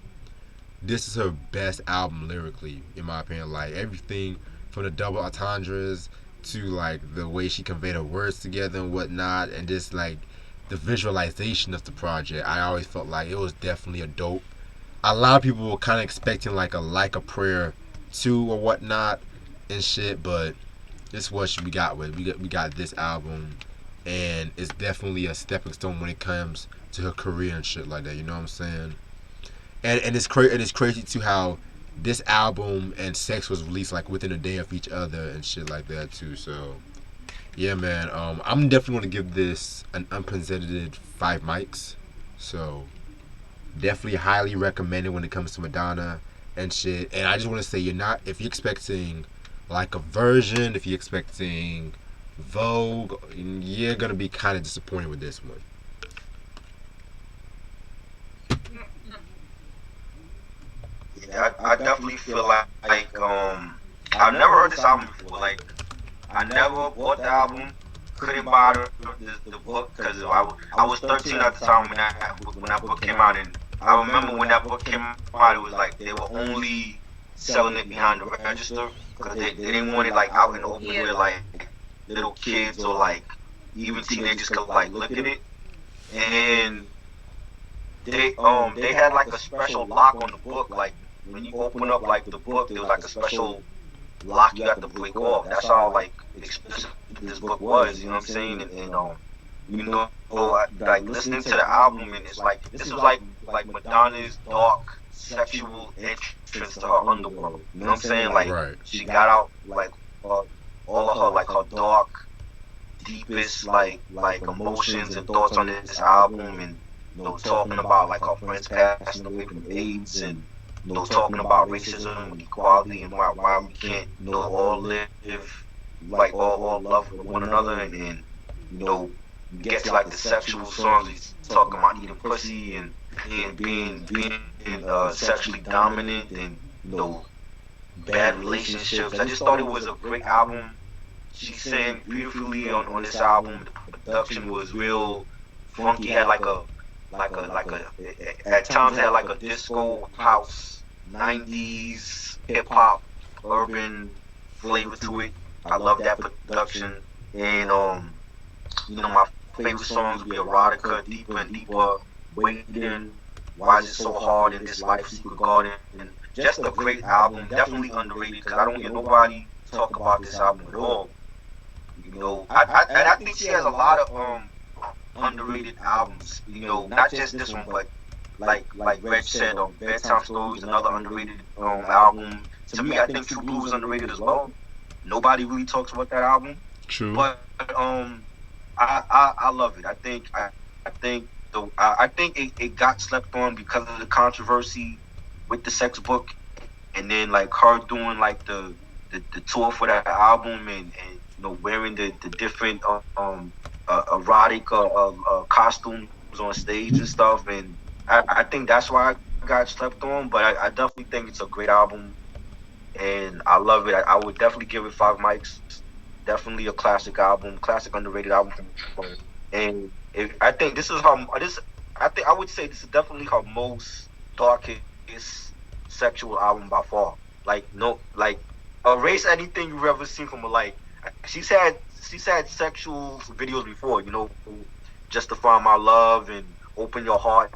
this is her best album lyrically, in my opinion. Like everything from the double entendres to like the way she conveyed her words together and whatnot, and just like the visualization of the project. I always felt like it was definitely a dope. A lot of people were kind of expecting like a prayer two or whatnot and shit, but this is what we got with we got this album, and it's definitely a stepping stone when it comes to her career and shit like that. You know what I'm saying? And it's crazy too how this album and Sex was released like within a day of each other and shit like that too. So yeah, man. I'm definitely gonna give this an unprecedented 5 mics. So definitely highly recommended when it comes to Madonna and shit. And I just want to say, you're not if you're expecting like a version, if you're expecting Vogue, you're gonna be kind of disappointed with this one. Yeah, I definitely feel like I've never heard this album before. Like I never bought the album, couldn't buy the book because I was 13 at the time when that book came out, and I remember when that book came out, it was like they were only selling it behind the register because they didn't want it like out in the open Yeah. where like little kids or like even teenagers could like look at it, and they had like a special lock on the book. Like when you open up like the book, there was like a special lock you have to break off. That's how like expensive this book was. You know what I'm saying? And like listening to the album, and it's like this was like Madonna's dark sexual entrance to her underworld. You know what I'm saying? Like Right. she got out like uh, all of her like her dark, deepest like emotions and thoughts on this album, and talking about like her friends passing away from AIDS, and talking about racism and equality, and why we can't all live like all love with one another, and you know get to like the sexual songs. He's talking about eating pussy and being sexually dominant, and bad relationships. I just thought it was a great album. She sang beautifully on this album. The production was real funky. Had like a at times had like a disco house 90s hip hop urban flavor to it. I love that production. And my favorite songs would be Erotica, Deeper and Deeper, Waiting, Why Is It So Hard in This Life, Secret Garden. And just a great album, definitely underrated because I don't hear nobody talk about this album at all. I think she has a lot of underrated albums. Not just this one, but like Reg said, Bedtime Stories, another underrated album. To me, I think True Blue is underrated as well. Nobody really talks about that album, True. but I love it. I think it got slept on because of the controversy with the sex book, and then like her doing like the tour for that album, and wearing the different erotic costume on stage and stuff, and I think that's why I got slept on. But I definitely think it's a great album, and I love it. I would definitely give it 5 mics. Definitely a classic album, classic underrated album from her. And if I think this is her this I think I would say this is definitely her most darkest sexual album by far. Like no like erase anything you've ever seen from her. Like she's had sexual videos before, just to find my love and open your heart.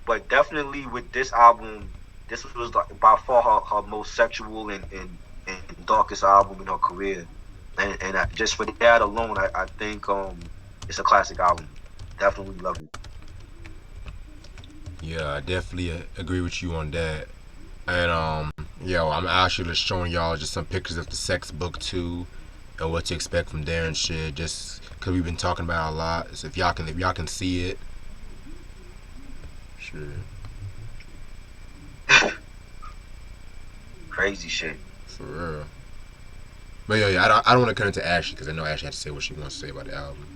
But definitely with this album, this was like by far her most sexual and darkest album in her career. And just for that alone, I think it's a classic album. Definitely love it. Yeah, I definitely agree with you on that. And yo, I'm actually just showing y'all just some pictures of the sex book too, and what to expect from there and shit. Just cause we've been talking about it a lot. So if y'all can see it, sure. Crazy shit. For real. But yeah, I don't want to cut into Ashley because I know Ashley had to say what she wants to say about the album.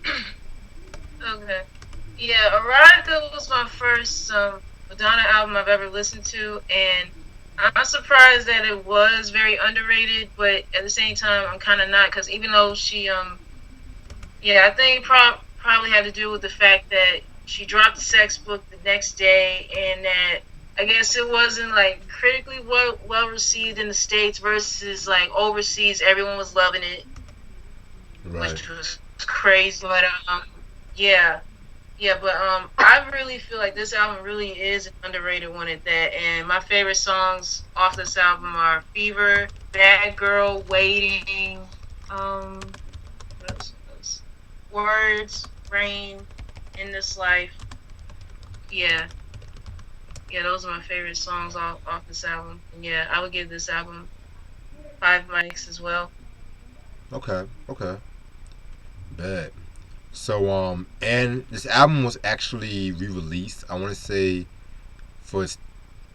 Okay. Yeah, Erotica was my first Madonna album I've ever listened to, and I'm surprised that it was very underrated, but at the same time, I'm kind of not, because even though she, yeah, I think probably had to do with the fact that she dropped the sex book the next day, and that I guess it wasn't like critically well received in the States versus like overseas, everyone was loving it, Right. which was crazy. But yeah, yeah, but I really feel like this album really is an underrated one at that. And my favorite songs off this album are "Fever," "Bad Girl," "Waiting," um, what else? "Words," "Rain," "In This Life." Yeah, yeah, those are my favorite songs off this album. And yeah, I would give this album 5 mics as well. Okay. Okay. Bad. So and this album was actually re-released. I want to say for its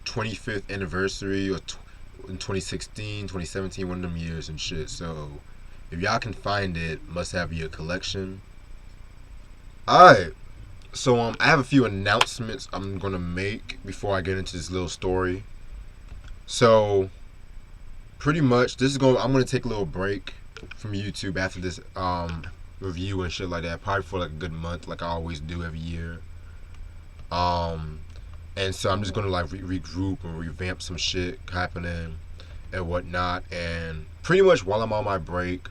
25th anniversary in 2016, 2017, one of them years and shit. So if y'all can find it, must have your collection. All right. So I have a few announcements I'm gonna make before I get into this little story. So pretty much this is going. I'm gonna take a little break from YouTube after this review and shit like that. Probably for like a good month, like I always do every year. Um, and so I'm just gonna like regroup and revamp some shit happening and whatnot. And pretty much while I'm on my break,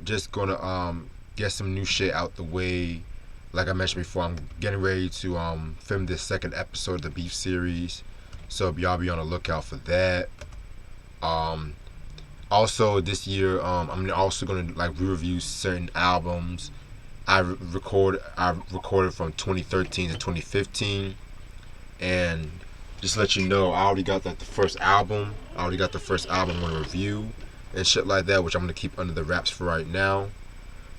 just gonna get some new shit out the way. Like I mentioned before, I'm getting ready to film this second episode of the Beef series, so y'all be on the lookout for that. Um, Also this year, I'm also gonna like review certain albums I recorded from 2013 to 2015, and just let you know, I already got like the first album. I already got the first album I'm gonna review and shit like that, which I'm gonna keep under the wraps for right now.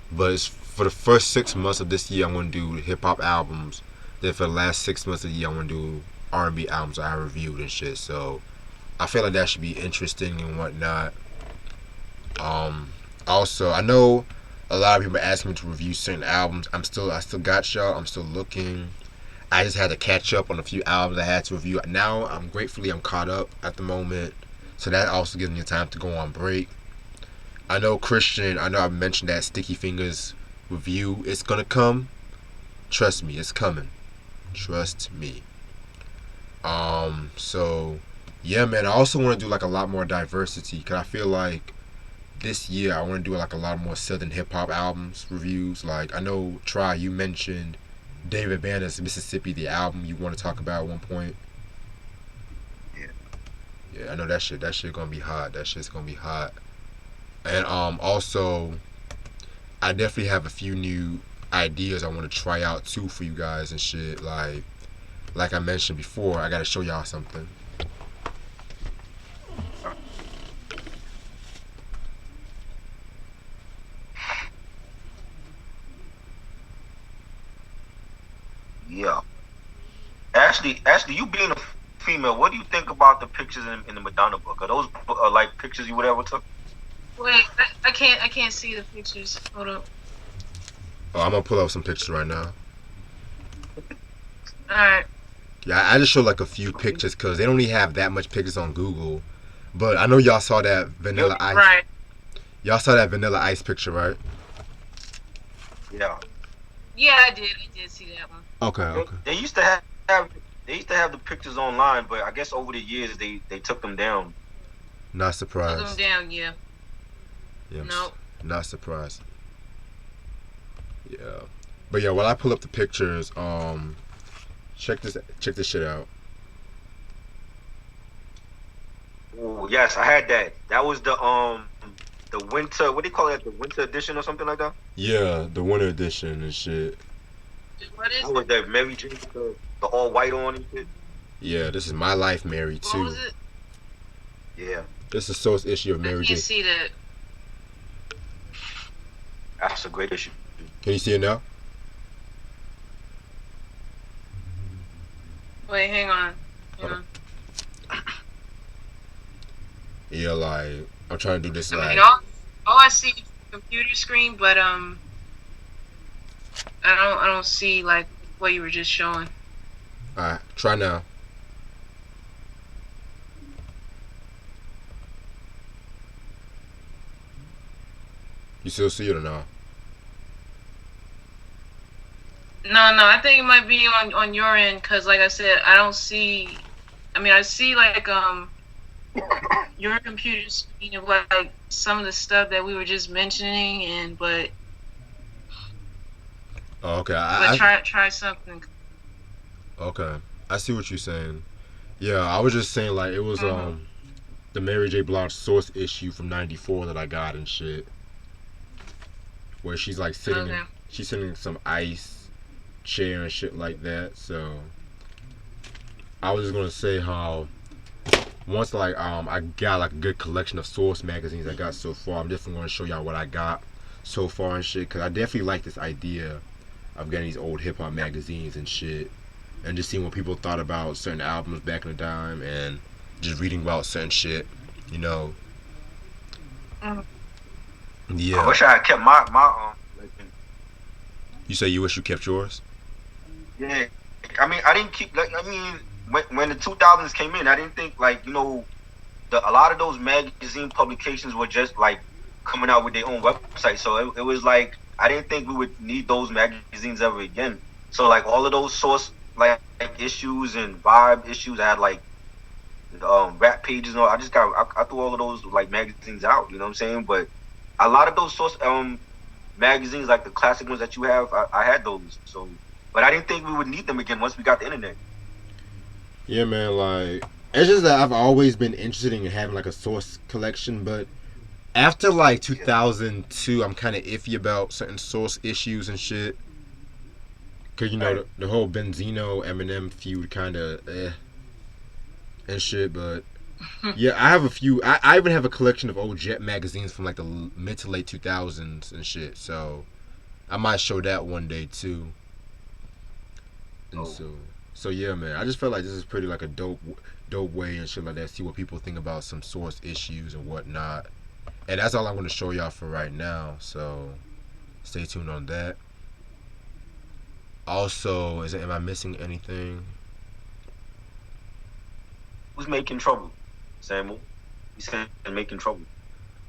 But it's for the first 6 months of this year, I'm gonna do hip hop albums. Then for the last 6 months of the year, I'm gonna do R&B albums I reviewed and shit. So I feel like that should be interesting and whatnot. Also, I know a lot of people are asking me to review certain albums. I still got y'all. I'm still looking. I just had to catch up on a few albums I had to review. Now I'm caught up at the moment, so that also gives me time to go on break. I know Christian. I know I mentioned that Sticky Fingers review. It's gonna come. Trust me, it's coming. Trust me. So yeah, man. I also want to do like a lot more diversity, cause I feel like this year I want to do like a lot more Southern hip hop albums reviews. Like I know Try, you mentioned David Banner's Mississippi, the album you want to talk about at one point. Yeah. Yeah, I know that shit gonna be hot. That shit's gonna be hot. And also I definitely have a few new ideas I want to try out too for you guys and shit. Like I mentioned before, I gotta show y'all something. Yeah. Ashley, you being a female, what do you think about the pictures in the Madonna book? Are those like pictures you would ever took? Wait, I can't see the pictures. Hold up. Oh, I'm gonna pull up some pictures right now. All right. Yeah, I just showed like a few pictures because they don't even have that much pictures on Google. But I know y'all saw that Vanilla Ice. Right. Y'all saw that Vanilla Ice picture, right? Yeah. Yeah, I did. I did see that one. Okay, They, okay. they used to have they used to have the pictures online, but I guess over the years they took them down. Not Took them surprised. down. Yeah. Yeah, No. not surprised. Yeah, but yeah, while I pull up the pictures, check this shit out. Oh yes, I had that. That was the winter. What do you call it? The winter edition or something like that. Yeah, the winter edition and shit. What is That was it? that Mary Jane with the all white on and shit. Yeah, this is My Life Mary What too. was it? Yeah, This is the source issue of I Mary can't J. see that. that's a great issue. Can you see it now? Wait, hang on. Hang Hold on. Yeah, like I'm trying to do this I like. mean, all I see is the computer screen, but I don't see like what you were just showing. All right, try now. You still see it or not? No, I think it might be on your end because, like I said, I don't see. I mean, I see like your computer screen of like some of the stuff that we were just mentioning, and but Oh, okay. try something. Okay. I see what you're saying. Yeah, I was just saying like it was the Mary J. Blige source issue from '94 that I got and shit, where she's like sitting Okay. she's sitting in some ice chair and shit like that. So I was just gonna say how once like I got like a good collection of source magazines I got so far. I'm definitely gonna show y'all what I got so far and shit, because I definitely like this idea of getting these old hip hop magazines and shit, and just seeing what people thought about certain albums back in the time, and just reading about certain shit, you know. Mhm. I Yeah. wish I had kept my collection. You say you wish you kept yours? Yeah, I mean I didn't keep like I mean when the 2000s came in, I didn't think like a lot of those magazine publications were just like coming out with their own website. So it was like I didn't think we would need those magazines ever again. So like all of those source like issues and vibe issues, I had like rap pages and all. I threw all of those like magazines out. You know what I'm saying? But a lot of those source magazines, like the classic ones that you have, I had those. So, but I didn't think we would need them again once we got the internet. Yeah, man. Like it's just that I've always been interested in having like a source collection, but after like 2002, I'm kind of iffy about certain source issues and shit. Cause you know Right. the whole Benzino Eminem feud kind of and shit, but yeah, I have a few. I even have a collection of old Jet magazines from like the mid to late 2000s and shit. So I might show that one day too. And Oh. so yeah, man. I just felt like this is pretty like a dope way and shit like that. See what people think about some source issues and whatnot. And that's all I'm gonna show y'all for right now. So stay tuned on that. Also, am I missing anything? Who's making trouble? Samuel. He said making trouble.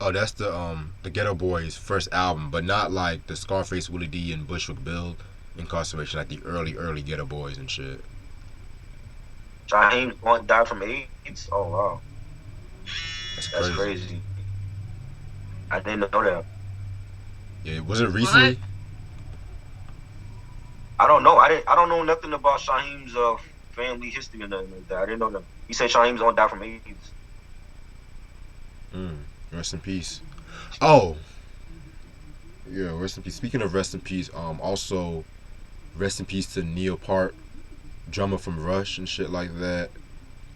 Oh, that's the Ghetto Boys' first album, but not like the Scarface, Willie D, and Bushwick Bill incarceration, like the early Ghetto Boys and shit. Jaheim aunt died from AIDS. Oh wow, That's that's crazy. crazy. I didn't know that. Yeah, was it recently? I don't know. I don't know nothing about Shaheem's family history or nothing like that. I didn't know that. He said Shaheem's aunt died from AIDS. Rest in peace. Oh, yeah, rest in peace. Speaking of rest in peace, also rest in peace to Neil Peart, drummer from Rush and shit like that.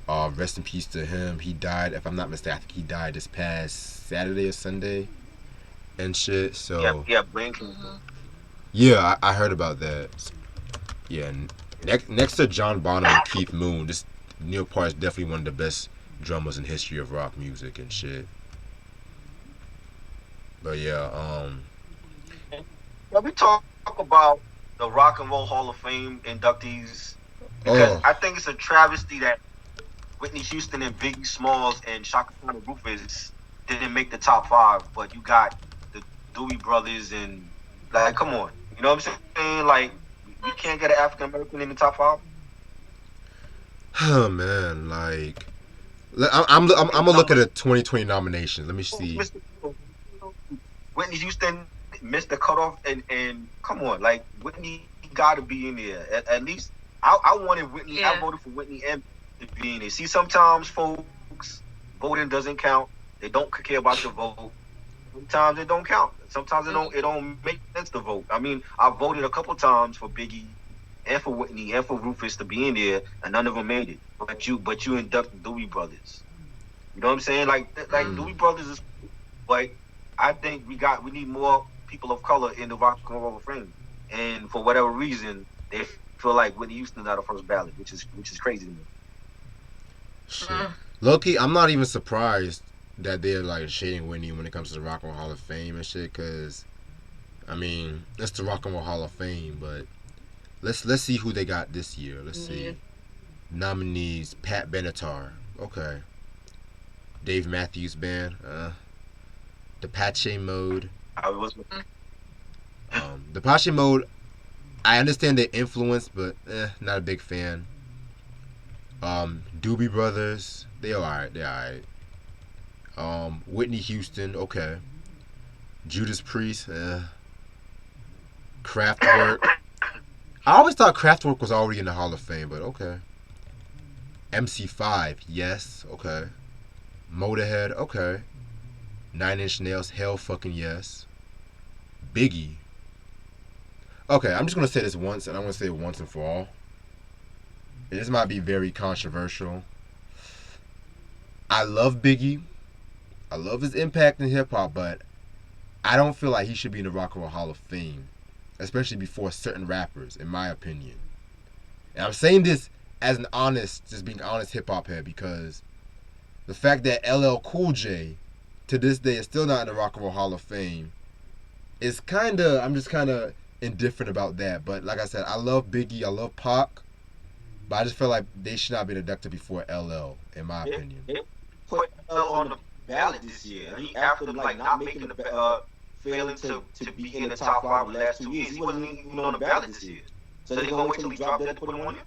Rest in peace to him. He died, if I'm not mistaken, I think he died this past Saturday or Sunday and shit. So Yeah, brain cancer. yeah, I heard about that. Yeah, next to John Bonham and Keith Moon, this Neil Peart is definitely one of the best drummers in history of rock music and shit. But yeah, Yeah, we talked about the Rock and Roll Hall of Fame inductees because Oh, I think it's a travesty that Whitney Houston and Biggie Smalls and Shaka Khan and Rufus didn't make the top five, but you got the Dewey Brothers and like, come on, you know what I'm saying? Like, we can't get an African American in the top five. oh man, like I'm gonna look at the 2020 nominations. Let me see. Mr. Whitney Houston missed the cutoff, and come on, like Whitney got to be in there. At least I wanted Whitney. Yeah. I voted for Whitney and to be in there. See, sometimes folks voting doesn't count. They don't care about your vote. Sometimes it don't count. Sometimes it don't make sense to vote. I mean, I voted a couple times for Biggie and for Whitney and for Rufus to be in there, and none of them made it. But you inducted Dewey Brothers. You know what I'm saying? Like Dewey Brothers is, but I think we need more people of color in the Rock and Roll Hall of Fame. And for whatever reason, they feel like Whitney Houston's not a first ballot, which is crazy to me. Shit. Low-key, I'm not even surprised that they're like shading Whitney when it comes to the Rock and Roll Hall of Fame and shit. Cause I mean, it's the Rock and Roll Hall of Fame, but let's see who they got this year. Let's see. Nominees: Pat Benatar. Okay. Dave Matthews Band. Depeche Mode. I was Depeche Mode. I understand their influence, but not a big fan. Doobie Brothers. They alright. They alright. Whitney Houston. Okay. Judas Priest. Kraftwerk. I always thought Kraftwerk was already in the Hall of Fame, but okay. MC5. Yes. Okay. Motorhead. Okay. Nine Inch Nails. Hell fucking yes. Biggie. Okay, I'm just gonna say this once, and I'm gonna say it once and for all. And this might be very controversial. I love Biggie. I love his impact in hip hop, but I don't feel like he should be in the Rock and Roll Hall of Fame, especially before certain rappers, in my opinion. And I'm saying this as an honest, just being honest hip hop head, because the fact that LL Cool J to this day is still not in the Rock and Roll Hall of Fame is I'm just kind of indifferent about that. But like I said, I love Biggie, I love Pac, but I just feel like they should not be inducted before LL, in my opinion. They put LL on the ballot this year. He after like not making the failing to be in the top five the last 2 years. He wasn't even on the ballot this year. So they're gonna wait till he dropped dead to put him on here.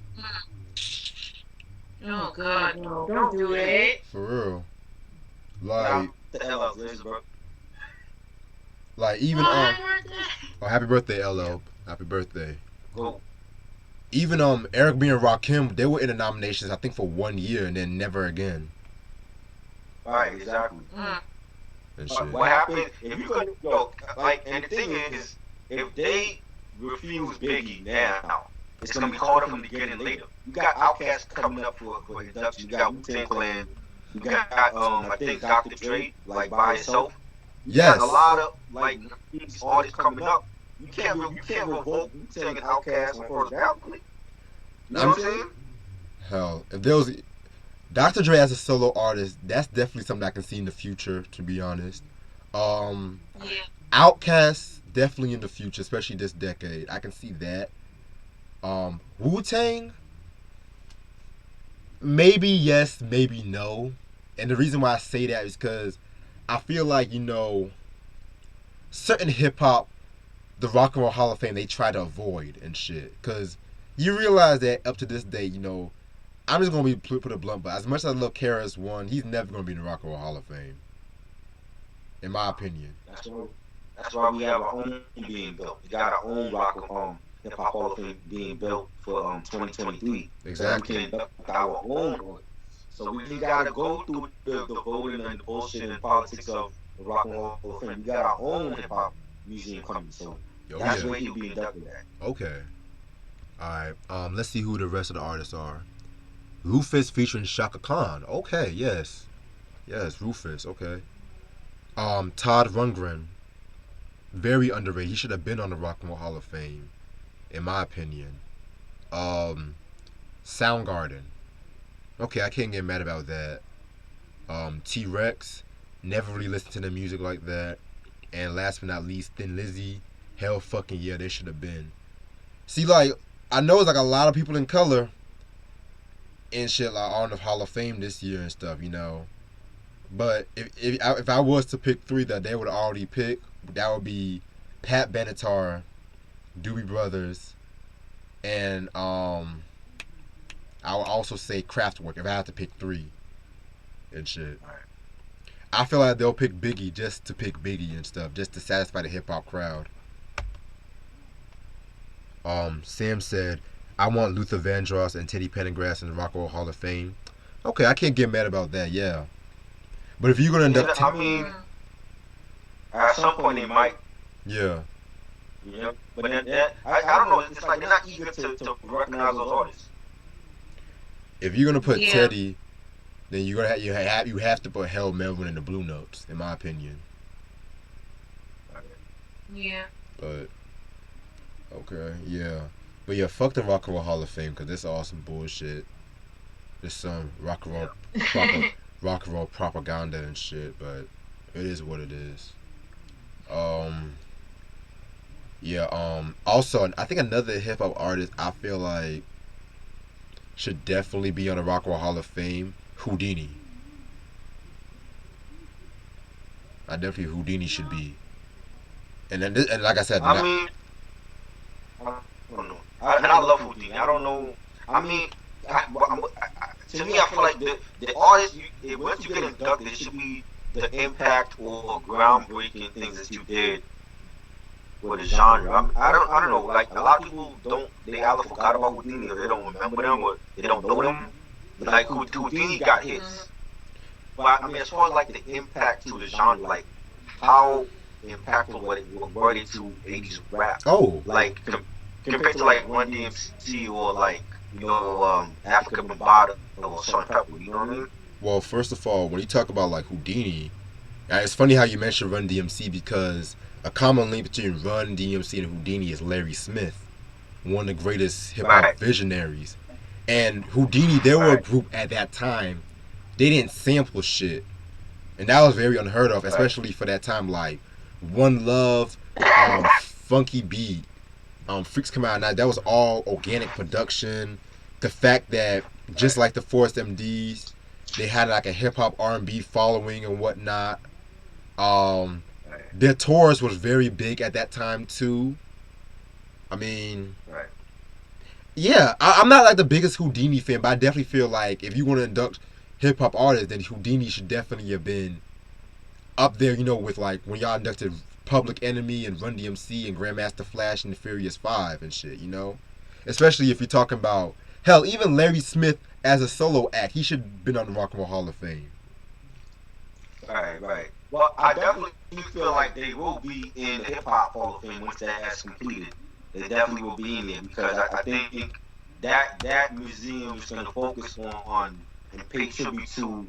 Oh God, no! Don't do it. For real. Like, even oh, happy birthday, LL. Happy birthday. Go. Even Eric B and Rakim, they were in the nominations I think for 1 year and then never again. Right, exactly. And shit. What happened if you could like? And the thing is, if they refuse Biggie now, it's gonna be harder for them to get in later. You got Outkast coming up for induction. You got Wu-Tang Clan. You got I think Dr. Dre like by himself. Yes. A lot of like these artists coming up. You can't revoke Wu-Tang and Outkast on first ballot. You know what I'm saying? Hell, if there was Dr. Dre as a solo artist, that's definitely something I can see in the future, to be honest. Outkast, definitely in the future, especially this decade. I can see that. Wu-Tang, maybe yes, maybe no. And the reason why I say that is because I feel like, certain hip-hop, the Rock and Roll Hall of Fame, they try to avoid and shit. Because you realize that up to this day, I'm just going to put it blunt, but as much as I love KRS-One, he's never going to be in the Rock and Roll Hall of Fame. In my opinion. That's why we have our own being built. We got our own Rock and Hip Hop Hall of Fame being built for 2023. Exactly. So we can induct our own one. So we gotta go through the voting and the bullshit and politics of the Rock and Roll Hall of Fame. We got our own hip hop museum coming, so that's where he'll be inducted at. Okay. Alright. Let's see who the rest of the artists are. Rufus featuring Shaka Khan. Okay, yes. Yes, Rufus, okay. Todd Rundgren. Very underrated. He should have been on the Rock and Roll Hall of Fame, in my opinion. Soundgarden. Okay, I can't get mad about that. T-Rex. Never really listened to the music like that. And last but not least, Thin Lizzy. hell fucking yeah, they should have been. See, like, I know it's like a lot of people in color and shit like on the Hall of Fame this year and stuff, you know. But if I was to pick three that they would already pick, that would be Pat Benatar, Doobie Brothers, and I would also say Kraftwerk if I had to pick three and shit. I feel like they'll pick Biggie just to pick Biggie and stuff, just to satisfy the hip hop crowd. Sam said, I want Luther Vandross and Teddy Pendergrass in the Rock and Roll Hall of Fame. Okay, I can't get mad about that, yeah. But if you're gonna induct, I mean, at some point they might. Yeah. Yeah, but then I don't know. It's like they're not eager to recognize those artists. If you're gonna put Teddy, then you're gonna you have to put Hell Melvin in the Blue Notes, in my opinion. Yeah. But okay, yeah. But yeah, fuck the Rock and Roll Hall of Fame because this is all some bullshit. There's some rock and roll propaganda and shit, but it is what it is. Also, I think another hip hop artist I feel like should definitely be on the Rock and Roll Hall of Fame, Houdini. I definitely Houdini should be. And then and like I said, I mean, I don't know. And I love Houdini. I don't know. I mean, to me, I feel like the artist, once you get inducted, it should be the impact or groundbreaking things that you did with the genre. I don't know. Like a lot of people they either forgot about Houdini or they don't remember them or they don't know them. Like Houdini got hits, but I mean, as far as like the impact to the genre, like how impactful what it brought into 80s rap. Oh, like compared to like Run DMC or like Africa Bambaataa or Salt and Pepper. You know what I mean? Well, first of all, when you talk about like Houdini, it's funny how you mentioned Run DMC because a common link between Run DMC and Houdini is Larry Smith, one of the greatest hip hop visionaries. And Houdini, they were a group at that time. They didn't sample shit, and that was very unheard of, especially for that time. Like One Love, Funky Beat, Freaks Come Out Now. That was all organic production. The fact that just like the Forest MDs, they had like a hip hop R&B following and whatnot. Their tours was very big at that time too. I mean, yeah, I'm not like the biggest Houdini fan, but I definitely feel like if you want to induct hip hop artists, then Houdini should definitely have been up there. You know, with like when y'all inducted Public Enemy and Run DMC and Grandmaster Flash and the Furious Five and shit. You know, especially if you're talking about hell, even Larry Smith as a solo act, he should have been on the Rock and Roll Hall of Fame. Right. Well, I definitely feel like they will be in the Hip Hop Hall of Fame once that has completed. They definitely will be in there because I think that museum is going to focus on and pay tribute to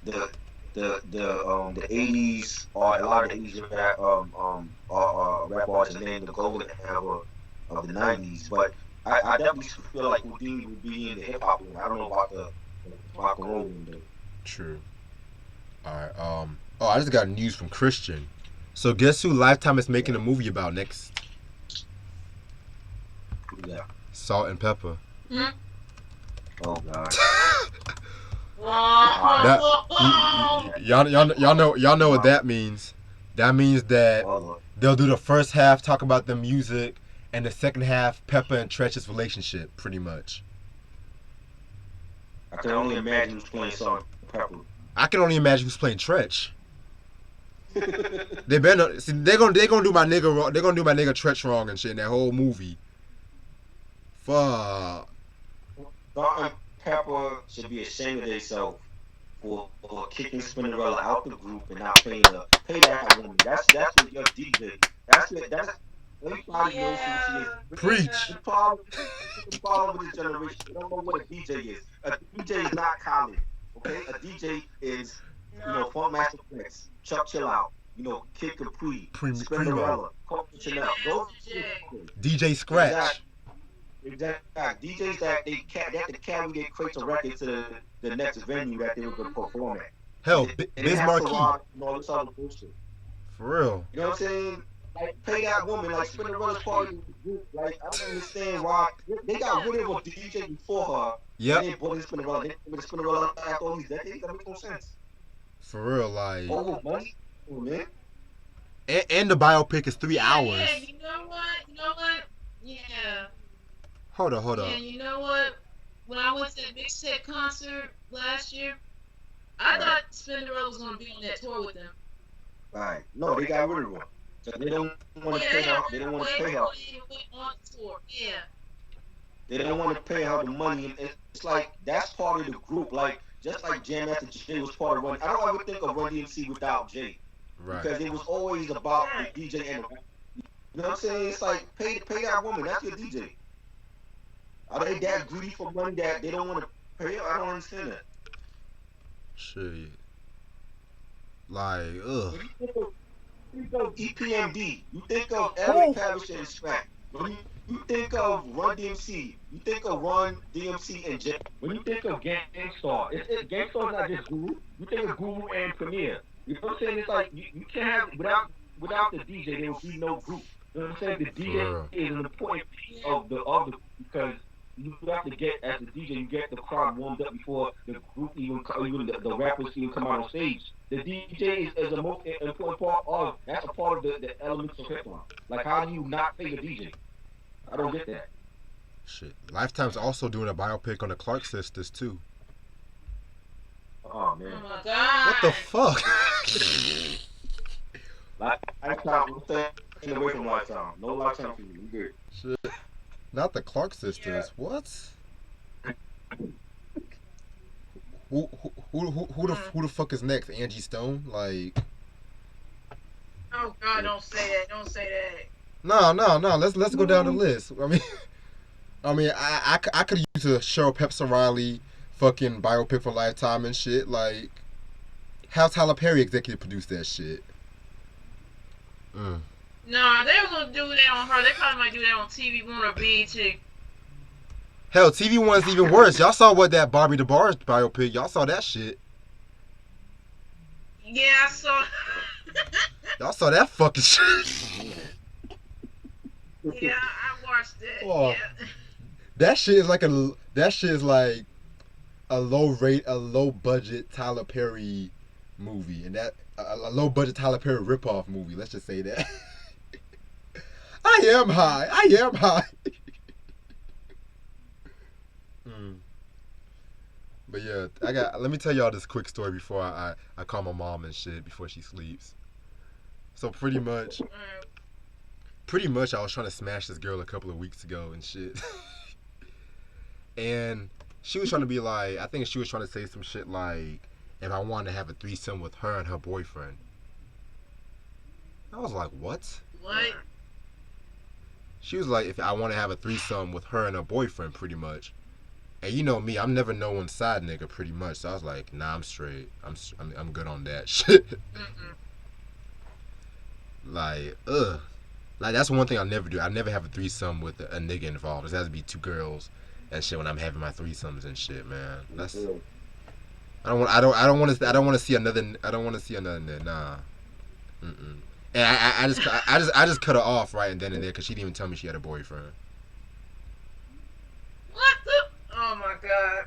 the 80s or a lot of the 80s rap artists and then the golden era of the 90s. But I definitely feel like Houdini will be in the hip hop room. I don't know about the rock and roll room though. True. All right. I just got news from Christian. So guess who Lifetime is making a movie about next? Yeah. Salt and Pepper. Oh God. Y'all know what that means. That means that they'll do the first half talk about the music, and the second half Pepper and Tretch's relationship, pretty much. I can only imagine who's playing Salt and Pepper. I can only imagine who's playing Tretch. They better see. They're gonna do my nigga wrong. They're gonna do my nigga Tretch wrong and shit in that whole movie. Fuck. Salt and Pepper should be ashamed of themselves for kicking Spinnerella out the group and not pay that woman. That's what your DJ. That's everybody knows who she is. Preach. The problem with this generation, they don't know what a DJ is. A DJ is not college. Okay, a DJ is Funk Master Flex, Chuck Chill Out, Kid Capri, Spinnerella, Coco Chanel. Those DJ Scratch. Exactly. DJs that they have to carry their crates of records to the next venue that they were going to perform at. Hell, Biz Markie. All this other bullshit. For real. You know what I'm saying? like pay that woman. Like Spinderella's part of the group. Like I don't understand why they got rid of a DJ before her, and Yep. then brought in Spinderella. They got rid of Spinderella after all these decades. That makes no sense. For real, like, Over money, oh, man. and the biopic is 3 hours. Yeah, you know what? You know what? Yeah. Hold Yeah, up. you know what? When I went to that mixtape concert last year, I Right, thought Spinderella was gonna be on that tour with them. right. No, they got rid of her. So they don't want to Yeah, pay they her. got They rid don't of want to way pay her. before they even went on tour. Yeah. They don't want to pay her the money, and it's like that's part of the group. Like just like Jam Master Jay was part of Run. I don't ever think of Run DMC without Jay Right. because it was always about the DJ and the. You know what I'm saying? It's like pay that woman. That's your DJ. Are they that greedy for money that they don't want to pay her? I don't understand that. Shit. Like, ugh. When you think of EPMD, you think of Eric Who? Parrish and Smack. When you think of Run DMC, you think of Run DMC and J. When you think of Gangstar, Gangstar's not just Guru. You think of Guru and Premier. You know what I'm saying? It's like you can't have without the DJ, there will be no group. You know what I'm saying? The For DJ real. is an important piece of the because you have to get as the DJ, you get the crowd warmed up before the group even the rappers even come out on stage. The DJ is the most important part of that's a part of the elements of hip hop. Like how do you not pay the DJ? I don't get that. Shit. Lifetime's also doing a biopic on the Clark sisters too. Oh man. Oh my god. What the fuck? Lifetime, I'm staying away from Lifetime. No Lifetime for me. I'm good. Shit. Not the Clark sisters. What? Who the fuck is next? Angie Stone? Like, Oh god, don't say that. Don't say that. no. Let's go down the list. I could use a Cheryl Pepsi Riley fucking biopic for Lifetime and shit. Like, how Tyler Perry executive produced that shit. Mm. No, they were gonna do that on her. They probably might do that on TV One or BET. Hell, TV One's even worse. Y'all saw what that Barbie DeBarge biopic? Y'all saw that shit. Yeah, I saw. Y'all saw that fucking shit. Yeah, I watched it. Oh. Yeah. That shit is like a low budget Tyler Perry movie, and that a low budget Tyler Perry ripoff movie. Let's just say that. I am high. Mm. But yeah, let me tell y'all this quick story before I call my mom and shit before she sleeps. So pretty much I was trying to smash this girl a couple of weeks ago and shit. And she was trying to be like, I think she was trying to say some shit like, if I wanted to have a threesome with her and her boyfriend. I was like, what? What? She was like, if I want to have a threesome with her and her boyfriend, pretty much. And you know me, I'm never no one side nigga, pretty much. So I was like, nah, I'm straight. I'm good on that shit. Like, ugh. Like, that's one thing I'll never do. I never have a threesome with a nigga involved. It has to be two girls and shit when I'm having my threesomes and shit, man. That's. I don't want to see another. Nah. Mm-mm. And I just cut her off right and then and there because she didn't even tell me she had a boyfriend. What the? Oh my god.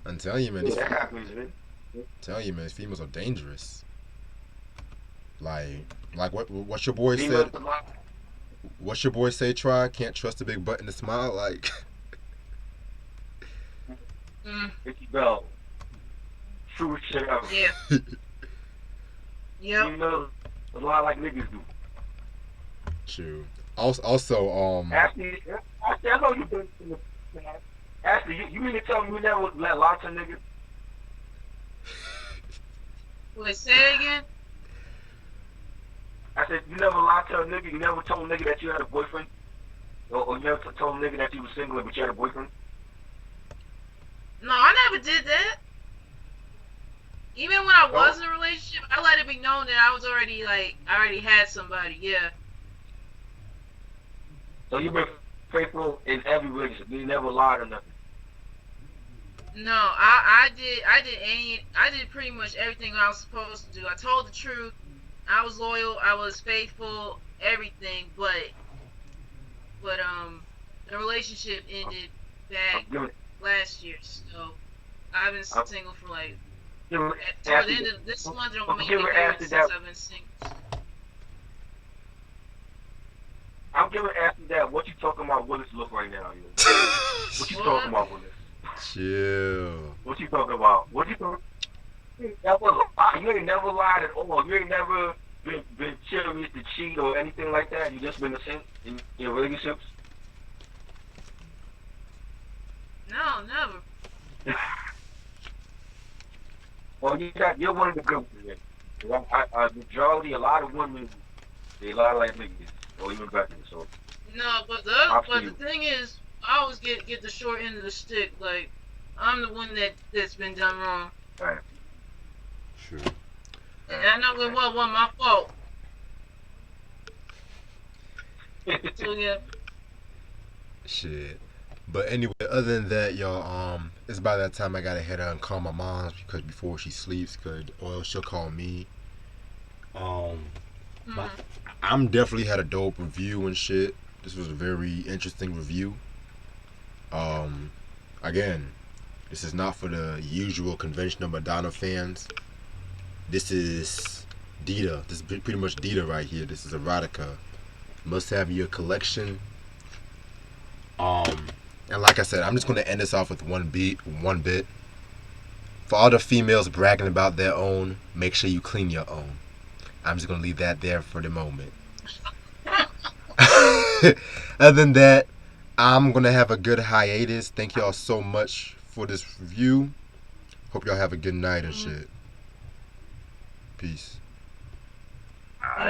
I'm telling you, man. That happens, man. Tell you, man, these females are dangerous. Like what's your boy said? What's your boy say? Try can't trust a big butt and a smile. Like, Ricky Bell. True shit ever. Yeah. Yep. You know, a lot like niggas do. true. Also, Ashley, I know you been. Ashley, you mean to tell me you never let lots of niggas? Wait, say it again. I said you never lied to a nigga. You never told a nigga that you had a boyfriend, or you never told a nigga that you were single but you had a boyfriend. No, I never did that. Even when I was in a relationship, I let it be known that I was already I already had somebody. Yeah. So you've been faithful in every relationship. You never lied or nothing. No, I did pretty much everything I was supposed to do. I told the truth. I was loyal, I was faithful, everything, but the relationship ended I'm back giving, last year. So I've been I'm single for like giving toward the after end that. of this month. It'll I'm make a giving year after since that. I've been single. So. I'm giving after that. What you talking about? Willis look right now, yo. What you talking What? about, Willis? Chill. What you talking about? What you talking? That was a lie. You ain't never lied at all. You ain't never been serious to cheat or anything like that. You just been a simp in your relationships. No, never. Well, you're one of the good ones. Majority, a lot of women, they lie like niggas, or even better. So, No, props to but the you. thing is, I always get the short end of the stick. Like I'm the one that's been done wrong, All right. Sure. and I know it wasn't my fault. So yeah. Shit. But anyway, other than that, y'all, it's about that time I gotta head out and call my mom because before she sleeps, or she'll call me. Um, my, Mm-hmm. I'm definitely had a dope review and shit. This was a very interesting review. Um, Again, this is not for the usual conventional Madonna fans. This is Dita. This is pretty much Dita right here. This is Erotica. Must have your collection. Um, and like I said, I'm just gonna end this off with one bit. For all the females bragging about their own, make sure you clean your own. I'm just gonna leave that there for the moment. Other than that, I'm gonna have a good hiatus. Thank y'all so much for this review. Hope y'all have a good night and Mm-hmm. shit. Peace. All right.